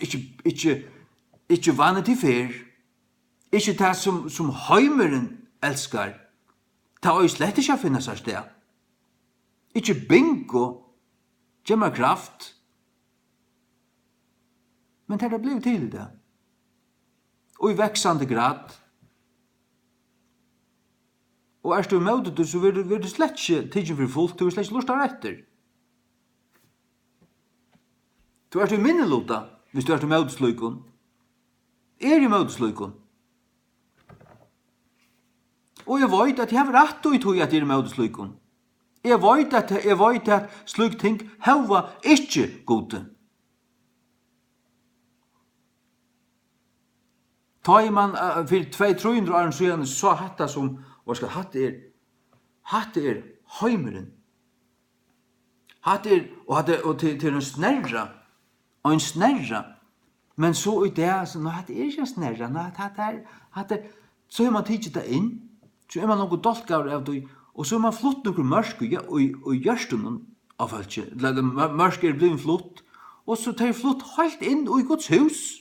ikke vanlig fair, ikke det som heimeren elskar, det er jo slett ikke å finne seg sted. Ikke bingo, gjemmer kraft, men det er blivet til det. Og i veksande grad, og du med det, så vil du slett ikke tidsen for fullt, du vil slett ikke lust av etter. Du du minneluta, hvis du med sløykon. I møtesløykon. Og jeg vet at jeg har rett og tog at jeg møtesløykon. Jeg vet at sløyk ting heva ikke gode. Ta i man for 200-300 år siden så hatta som, hva skal hatt heimeren. Og til en snerra, og en snerra, men så i det, så nå hatt ikke snerra, så man tidset det inn, så man noe dolkar av det, og så man flott noe mørk og gjørsten av falskje, mørk blivet flott, og så tar flott helt inn i Guds hus.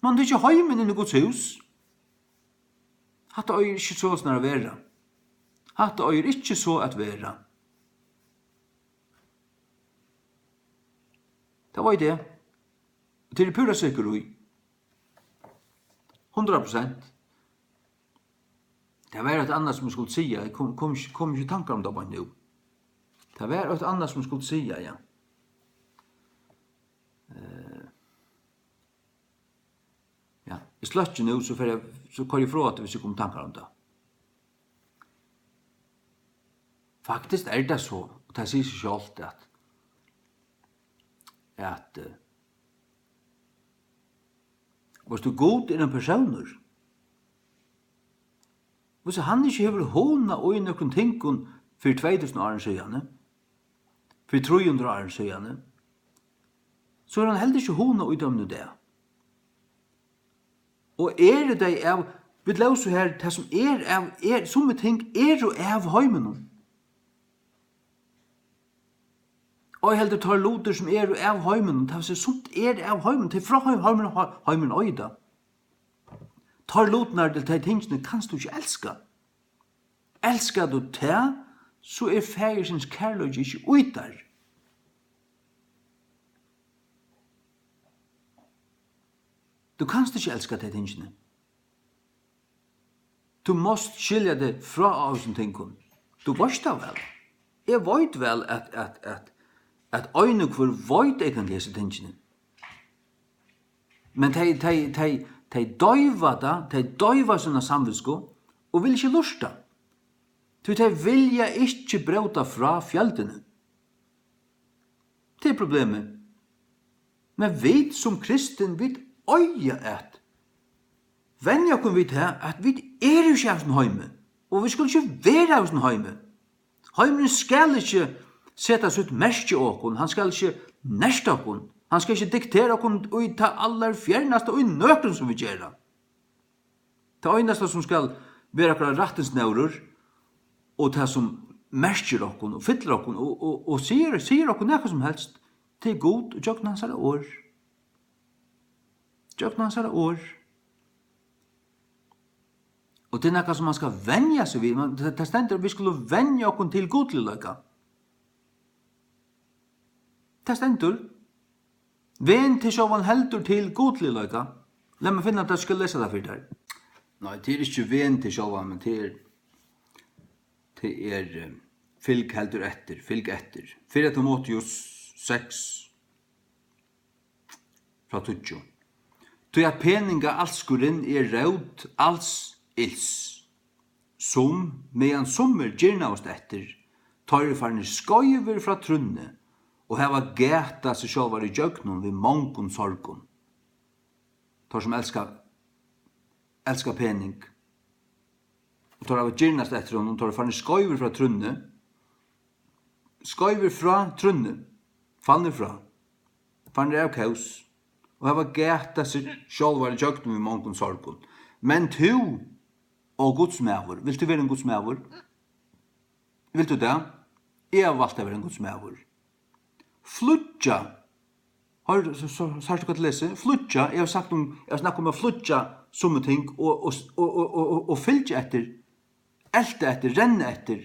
Man tar ikke heimen inn i Guds hus. Hatt er ikke så snar å være. Hatt er ikke så at være. Det var det. Til pura sikker ui. 100%. Det var ett annat som jag skulle säga. Jag kom inte tankar om det bara nu. Det var ett annat som jag skulle säga, ja. Ja, I sluttet nu så kan jag fråga att hvis jag kommer tankar om det. Faktiskt det så, och det säger sig självt att hvis du god innan personer, hvis han ikke hever håna og i noen tingon for 2000 år siden, for 300 år siden, så han heller ikke håna og i dem det. Og det av, vi løser her, det som av, som ting jo av heimen. Og jeg heldur tar loter som jo av heimen, det vil si sånt av heimen, til fra heimen øyda. Tar lotnar til de tingene kan du ikke elska. Elskar du det, så fægersens kærløg ikke uitar. Du kanst ikke elska de tingene. Du måst skilja det fra av sin tingene. Du vet det vel. Jeg vet vel at øyne hvor vet jeg kan lese tingene. Men de døyva sina samvisko og vil ikke lusta. De vilja ikke brauta fra fjaldene. Det problemet. Men vi som kristen, vi øya at venja kom vi til at vi jo ikke av sin heime, og vi skulle ikke være av sin heime. Heimen skal ikke sette sitt merke åkon, han skal ikke neste åkon, han skal ikke diktere åkon og ta aller fjernaste og i nøkken som vi gjør. Det øyneste som skal være akkurat rettensnaurer, og det som merker åkon og fyller åkon og sier åkon nekka som helst, det god og jøkken hans år. Jøkken hans år. Og det nekka som man skal venja seg vid, det stender at vi skulle venja åkon til godliløyka. Det stender. Ven til sjåvan heldur til godliløyka. La meg finne at jeg skal lese det for deg. Nei, det ikke ven til sjåvan, men det fylg heldur etter, fylg etter. 4 Timotheus 6 fra 20. Tog at peninga alskurinn raud alls ils, som medan sommer gyrnaust etter, tar farnir skoiver fra trunne, og heva geta seg sjálvar i djøgnum vi mongun sorgun. Tar som elskar pening, og tar heva gyrnast etter hon, tar farnir skoiver fra trunne, farnir av kaus, og heva geta seg sjálvar i djøgnum vi mongun sorgun. Men tu, og gudsmævur, vil du være en gudsmævur? Vil du det? Jeg har valgt å være en gudsmævur. Flutja, har du sagt hva til lese? Flutja, jeg har snakket om å flutja somme ting, og fylgja etter, elte etter, renne etter.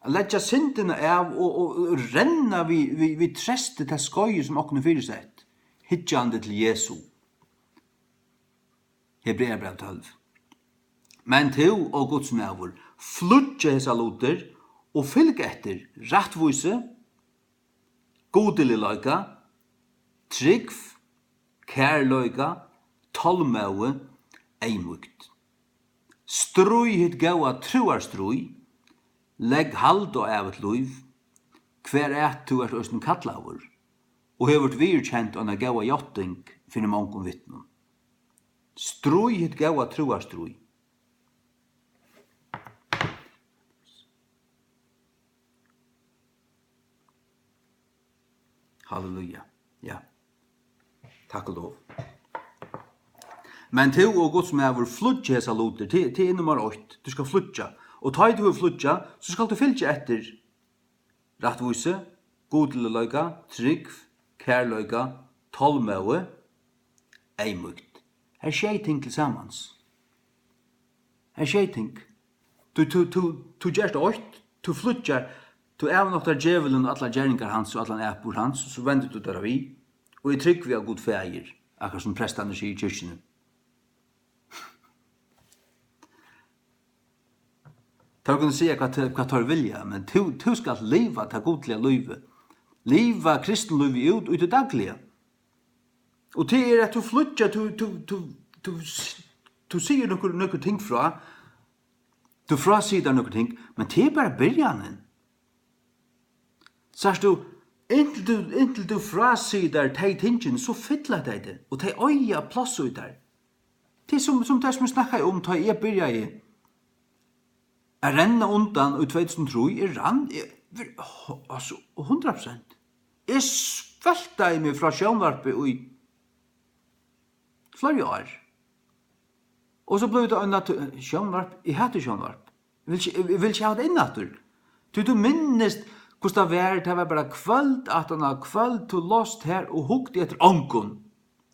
Letja syndene av, og renna vi treste til skøye som åkne fyrsett, hitjande til Jesu. Hebreerbrev 12. Men til og gudsmævur, flutja hesa loter, og fylg etter rattvise, godeligløyga, trygg, kærløyga, tolmøve, eimugt. Strui hit gaua truarstrui, legg hald og evet luiv, hver du østen kattlavur, og hefur virkjent anna gaua jotting finne mongun vittnum. Strui hit gaua truarstrui. Halleluja. Ja. Takk og lov. Men til og gudsmævur flutja hesa loter, til nummer 8. Du skal flutja. Og ta du flutja, så skal du fylgja etter rattvise, godleløyga, trygg, kærløyga, tolmøve, eimugt. Her skjer ting til sammans. Her skjer ting. Du gjerst 8, du flutja, du noktar djevelen og alla gjerningar hans og alla epur hans, så vender du der vi, og I trygg vi av god feir. Akkurat som prestene sier i kyrkene. De kan si hva tar vilja, men du skal leva ta godliga livet. Leva kristen livet ut i dagliga. Og det at du flytjar, du sier noen ting fra, du frasider noen ting, men det bare byrjanen. Sars du, inntil du frasider de tingene, så fytler de det, og de øya plass ut der. Det som det som vi snakker om, da jeg byrja i, jeg renner undan i 2003, jeg rann, altså 100%. Jeg svelta i meg fra sjønvarpet i flere år. Og så ble det en sjønvarp, jeg hater sjønvarp. Jeg vil ikke ha det innatur. Du minnes hvordan det var bare kvöld, at han har kvöld til lost her og hukte etter ångon.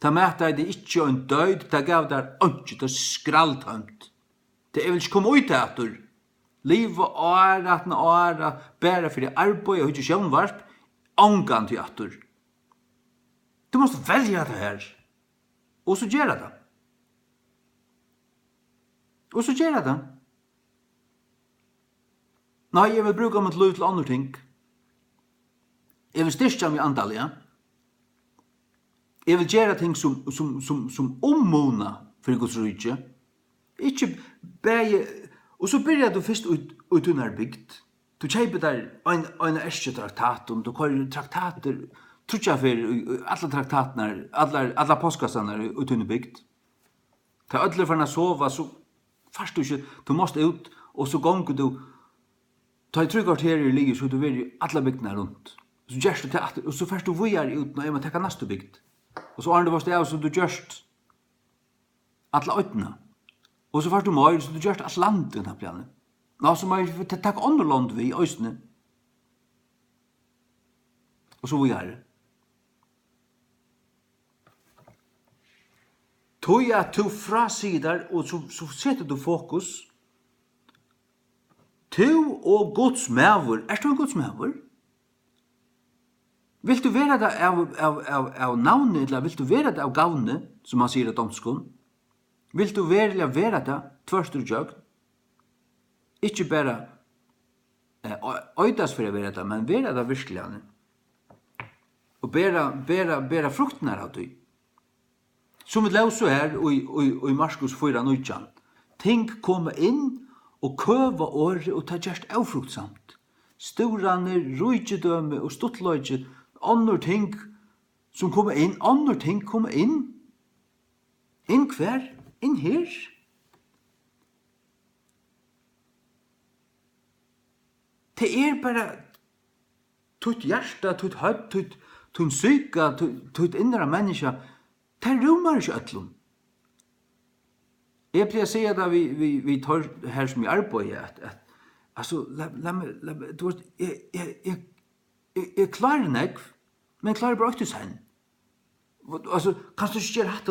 Ta mæta det ikke en døyd, ta gav der ønske, ta skralltømt. Det vil ikke komme ut etter. Liv og åra, bæra for arbeid og ikke sjønvarp, ångan til etter. Du måste velja det her. Og så gjør det. Og så gjør det. Nei, jeg vil bruke mitt liv til andre ting. Jeg vil styrke meg andal, ja. Jeg vil gjøre ting som ommona for Guds rydde. Ikke bare... Og så begynner du først ut under bygd. Du kjøper der en traktat, du kører traktater, trutja for alle traktatene, alle postkassene ut under bygd. Ta ødler for å sove, så først du ikke, du måste ut, og så gonger du, ta i 3 kvarter i livet, så du vil alle bygdene rundt. Så gjørst du til, og så først du vujar ut, når jeg må tekka neste bygd. Og så det var det så du gjørst alle øytene. Og så først du må, så du gjørst alle landet i denne planen. Nå, så må jeg takk andre land vi i øyne. Og så vujar det. Tog at du frasidar, og så setter du fokus. Tu og Guds mævur. Du en Guds mævur? Vil du være det av navnet, eller vil du være det av gavnet, som han sier av domskon? Vil du være det tvørst og jøgn? Ikke bare øydas for å være det, men være det virkelig. Og bæra fruktene av det. Som vi løser her i Marskos 4:19. Ting kommer inn og køva året og ta gjerst avfruktsamt. Storane, rujtjedømme og stuttløyge, andre ting som kommer inn, andre ting kommer inn. Inn hver? Inn her? Det bare tutt hjärsta, tutt høtt, tutt syka, tutt innra menneska. Det romar ikke ötlum. Jeg pleier å si det vi tar her som jeg arbeider, at altså, du vet, jeg klarer nekv, men jeg klarer bare ikke sen. Altså, kan du ikke gjøre hatt?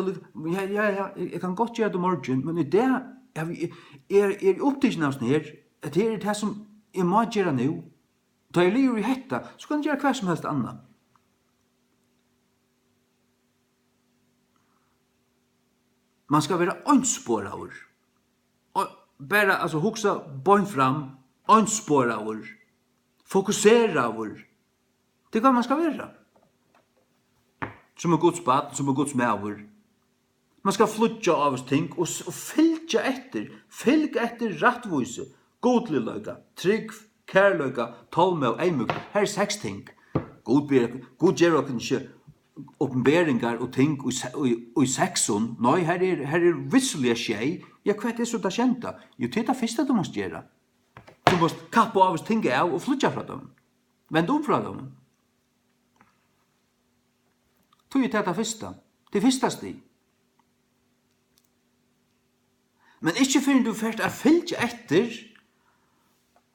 Ja, jeg kan godt gjøre det morgen, men i det er opptidsen av sånn her, at det det som jeg må gjøre nå. Da jeg lever i hetta, så kan jeg gjøre hva som helst annet. Man skal være ønspåraver. Bare, altså, huksa bøyn fram, ønspåraver, fokuseraver. Det er hva man skal være. Som Guds bad, som Guds mæver. Man skal flytja av oss ting, og fylgja etter rattvise, godliløyga, trygg, kærløyga, tolme og eimuk. Her 6 ting. God gjør oss ikke oppenberingar og ting og i 6. Nei, her visselig skjei. Ja, hva det så det kjenta? Jo, det det første du måste gjøre. Du måste kappa av oss ting av og flytja fra dem. Vend om fra dem. Tog det første. Det første stig. Men ikke før du først fylgja etter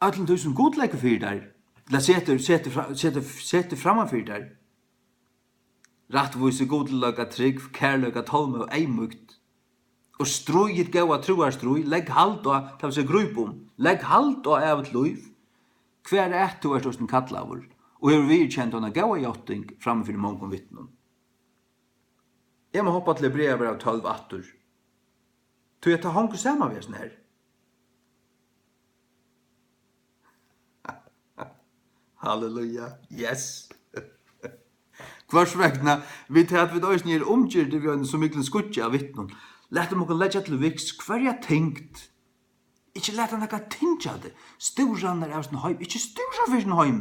at du som godleker for deg, eller setter framfor deg, rattvise, godløyga, trygg, kærløyga, tolme og eimukt, og strøyet gaua troarstrøy, legg halt og, det vil si grupom, legg halt og av et liv, hver du hos den kattlavur, og vi kjent hana gaua jotting framfor mange vittnen. Jeg må hoppa til brevet av 12 attor. Tog jeg ta hanker sammen ved sånn her. Halleluja. Yes. Kvarsvegna, vi tar at vi da er omgjørte vi har så mykje skutje av vittnen. Lett om å legge til viks hver jeg tenkt. Ikke lett han ikke tenke det. Storan er av sin heim. Ikke storan for sin heim.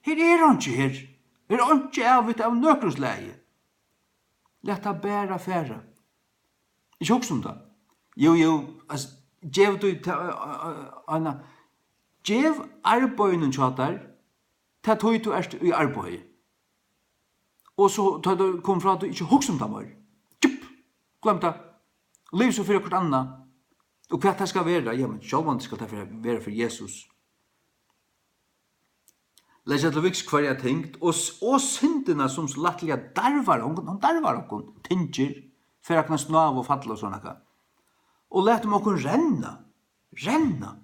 Her er han ikke her. Her er han ikke av nøkrosleie. Lett han bæra færa. Ikke hos om det. Jo, altså, djev du Anna. Djev arbeidnen tjatar. Ta tog du erst i arbeid. Og så tar du kom fra at du ikke hos om det var. Tjup! Glem det. Liv så for akkurat anna. Og hva det skal være? Ja, men sjálvan skal det være for Jesus. Læs at Leviks hver jeg tenkt, og syndina som så lattelige darvar, hon darvar okkur, tinger, for akkurat snav og falla og sånn. Og let dem okkur renna.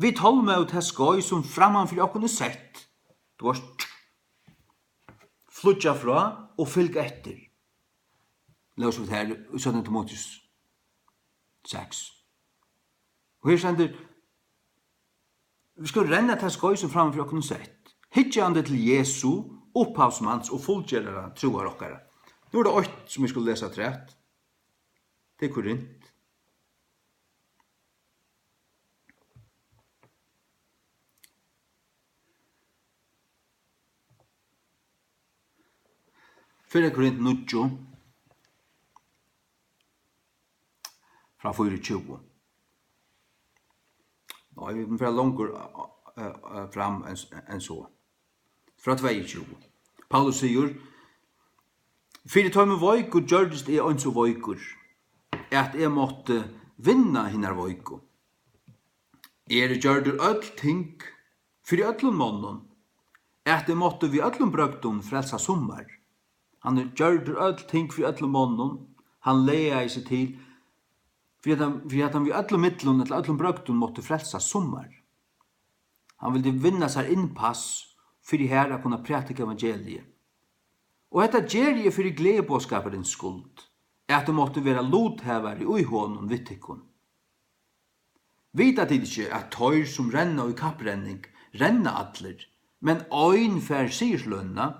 Vi tolme ut her skoj som frammanfyr okkur sett. Du var flutja fra og fylga etter. Læs ut her, 17 Timotheus 6. Og her sender, vi skal renna til skoj som framfor okkur sett. Hitjande til Jesu, opphavsmanns og fullgjørere troar okkara. Nå er det 8 som vi skulle lese trett. Det er Korint. Fyrre Korint 9, fra 24. Nå er vi fra langer fram enn så. Fra 22. Paulus sier, «Fyrir tøyme vøykur gjørdest jeg ønso vøykur, at jeg måtte vinna hinnar vøyku. Gjørdur öll ting fyrir öllum månun, at jeg måtte vi öllum brøgtum frelsa sommar. Han gjørdur öll ting fyrir öllum månun, han leia i seg til, fyrir at han vi öllum mittlun, eller öllum brøgtum måtte frelsa sommar. Han ville vinna seg innpass fyrir her a kunna prætika evangeliet. Og dette gjer jeg fyrir gledebåskaperens skuld, at det måtte være lothevare i hånden vittikon. Vita tid ikke at tøyr som renna i kapprenning, renna atler, men øyn fær sigurslønna,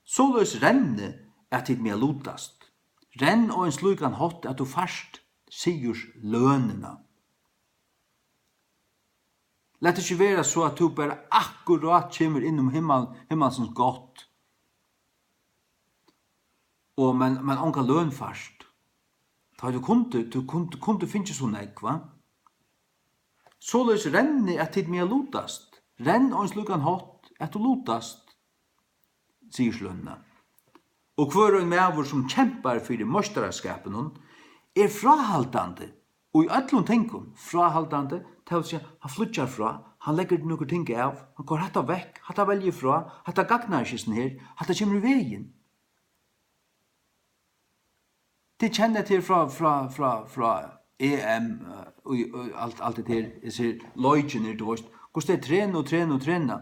så løs renne at tid mer lotast. Renn og en slukan hot at du fast sigurslønena. Lett ikke være så at du bare akkurat kommer innom himmelsens godt. Og men onka løn fast. Du kunne finne så nekva. Så løs renne at tid mer lotast. Renn og en slukan hot at du lotast, sier slønna. Og hver en mævur som kjempar fyrir møstaraskapen er frahaltande. Og i öllum tingum frahaltande, til å si, han flytjar fra, han legger noen ting av, han går hatta vekk, hatta velger fra, hatta gagnar ikke sånn her, hatta kommer i veien. Det kjenner til fra EM, og alt det her, jeg ser løgjener, du vet, hvordan det er trene.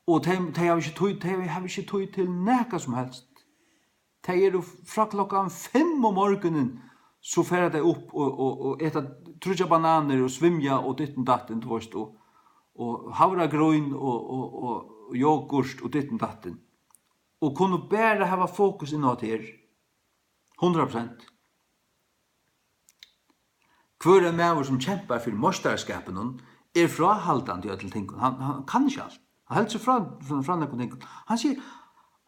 Og de har ikke tøy til næka som helst. De er fra klokkan 5 om morgenen, så færer de opp og etter trutja bananer og svimja og ditten datten, du vet, og havragrøyn og yoghurt og ditten datten. Og kunne bare hava fokus innåt her, 100%. Hver en mæver som kjempar for mostarskapen er frahaltande i öll tingun. Han kan ikke alt. Han heldt seg fra nekon tingun. Han sier,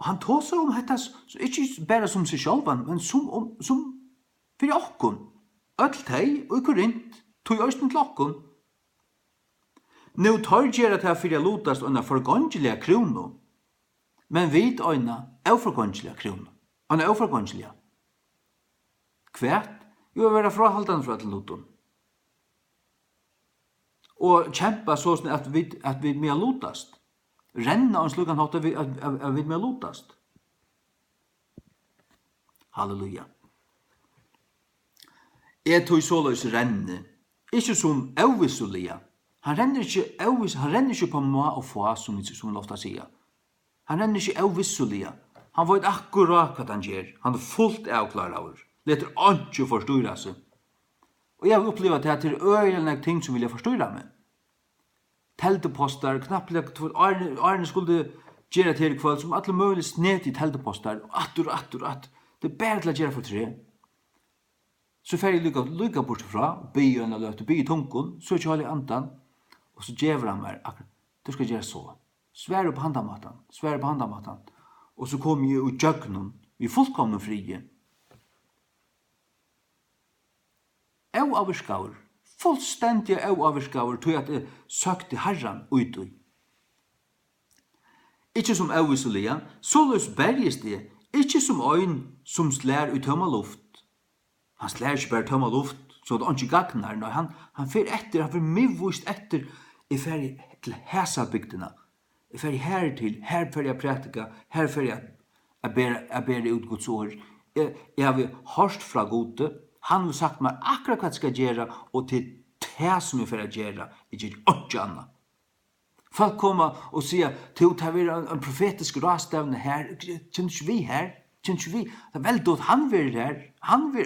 han tåsar om dette, ikke bare som seg sjálvan, men som fyrir okkun. Öll tei og i Korint, tog østen til okkun. Nå tar gjerra til fyrir lotast unna forgångelige krono, men vit øyna euforgångelige krono. Unna euforgångelige. Kvært? Jo, å være frahaldan fra til lotun. Og kjempa sånn at vi med lotast. Renna og slukan hatt at vi med lotast. Halleluja. Jeg tog såløs renne, ikke som auvissulige. Han renner ikke på må og få, som vi ofta sier. Han renner ikke auvissulige. Han vet akkurat hva han gjør. Han fullt avklar av det. Leter ikke forstyrre seg. Og jeg har opplevd at det øyelig ting som vil jeg forstyrre meg. Telteposter, knappt Arne skulle gjøre til i kveld, som alle mulige snet i telteposter, atter. Det bare til å gjøre for tre. Så får jeg lykka bort fra, bygge en løte, bygge tungen, så ikke holde i andan, og så gjør han meg akkurat, du skal gjøre så. Svære på handamaten, og så kom jeg ut jøgnen, vi fullkomne frie. Avvirskaver, fullstendig avvirskaver, tog at jeg søkte Herren ut. Ikke som avviselige, så løs berges det, ikke som øyn som slær ut tømma luft. Han slær ikke bare tømma luft, så det ikke gagnar. Nei, han fer etter, han fer mivvist etter, jeg fer til hæsabygdena. Jeg fer her til, her fer jeg pratika, her fer jeg bære ut Guds ord. Jeg har hørt fra Gode, han har sagt meg akkurat hva jeg skal gjøre, og til det som jeg fer å gjøre, jeg gjør ikke annet. Folk kommer og sier, til å være en profetisk rastevne her, kjenner ikke vi her? Kjenner ikke vi? Det er veldig at han vil her,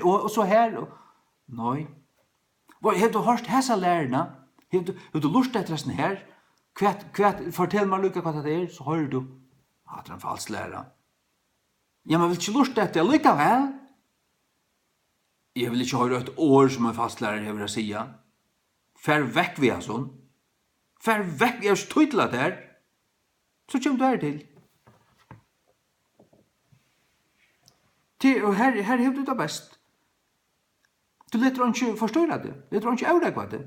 og så her. Nei. Har du hørt hese lærerne? Har du lyst etter sånn her? Fortell meg lukka hva det er, så hører du. Det er en falsk lærer. Ja, men vil ikke lyst etter lukka vel? Jeg vil ikke høre et år som en falsk lærer har å si. Fær vekk vi er sånn. Fær vekk, vi er så tøytla der. Så kommer du her til. Og her har du det best. Du leter han ikke forstyrre det. Leter han ikke avregge det.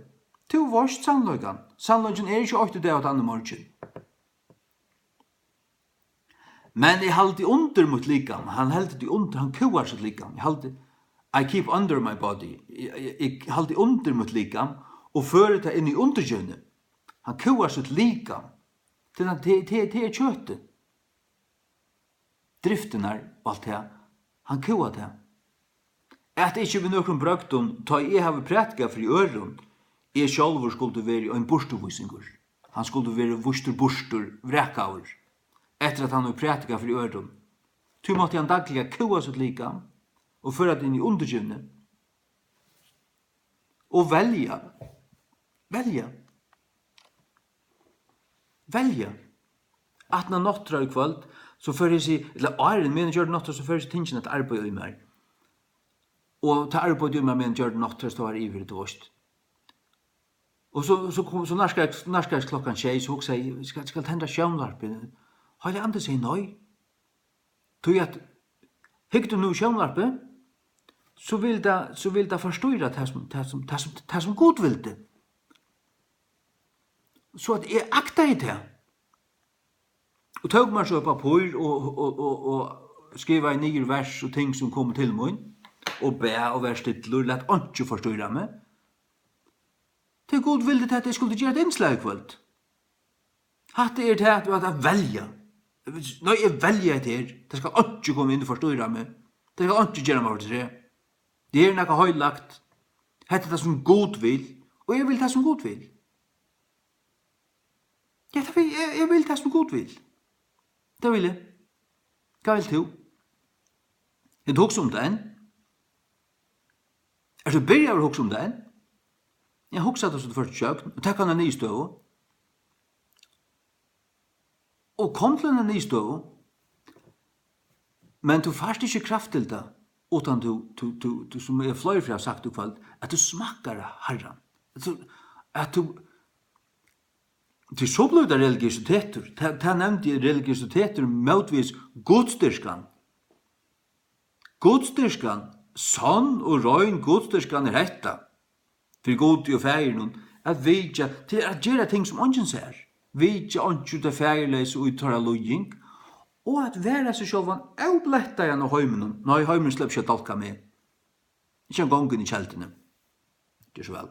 Du varst sannløygan. Sannløygan er ikke 8 dag til andre morgen. Men jeg halte under mot likam. Han halte det under, han kuar sitt likam. I keep under my body. Jeg halte under mot likam og fører det inn i undergjønne. Han kuar sitt likam. Det er kjøttet. Driften og alt det. Han kuar det. At ikke vi nøkken brøktum, ta jeg har prætka for i øren, jeg sjálfur skulle være en borstuvisingur. Han skulle være bustur, vrekaver, etter at han har prætka for i øren. Tu måtte han dagliga kua sitt likam, og føre det inn i undergivne, og velja. At når nottra i kvöld, så fører jeg si, eller æren, men gjør det nottra, så fører jeg tingene at arbeid i meg. Og ta arbeid i meg, men gjør det nottra, så var ivrig til vårt. Og så narskar klokkan 6, så hoksa jeg, skal tenda sjøvnlarpen. Har jeg andre sier nei? Tog at, hikk du nu sjøvnlarpen, så vil det forstyrre det som god vil det. Så at jeg akta i det. Og tog man så på papur og skriva i 9 vers og ting som kommer til mun, og be og være stidler, lett ikke forstyrre meg. Til god vil det at jeg skulle gjøre et innslag i kveld. Hatt det til at jeg velger. Når jeg velger det her, det skal ikke komme inn og forstyrre meg. Det skal ikke gjøre meg for det. Det er noe høylagt. Hette det som god vil, og jeg vil det som god vil. Jeg vil det som god vil. Det vil jeg. Hva vil du? Jeg tok om det enn. Du begynner å hugsa om det enn? Jeg hugsa det så det første kjøkken, og takk han en ny støv. Og kom til en ny støv, men du fast ikke kraft til det, utan du som jeg fløy fra sagt i kveld, at du smakkar Herren. At du til så ble det religiøsiteter. Det nevnte jeg religiøsiteter motvis godstyrskan. Godstyrskan, sann og røyn godstyrskan er hetta. For god og feiren, at vi ikke, til å gjøre ting som ånden ser. Vi ikke ånden til feirleis og uttara lojing, og at være seg selv avbletta igjen av heimen. Nei, heimen slipper ikke dalka med. Ikke en gangen i kjeltene. Ikke så vel.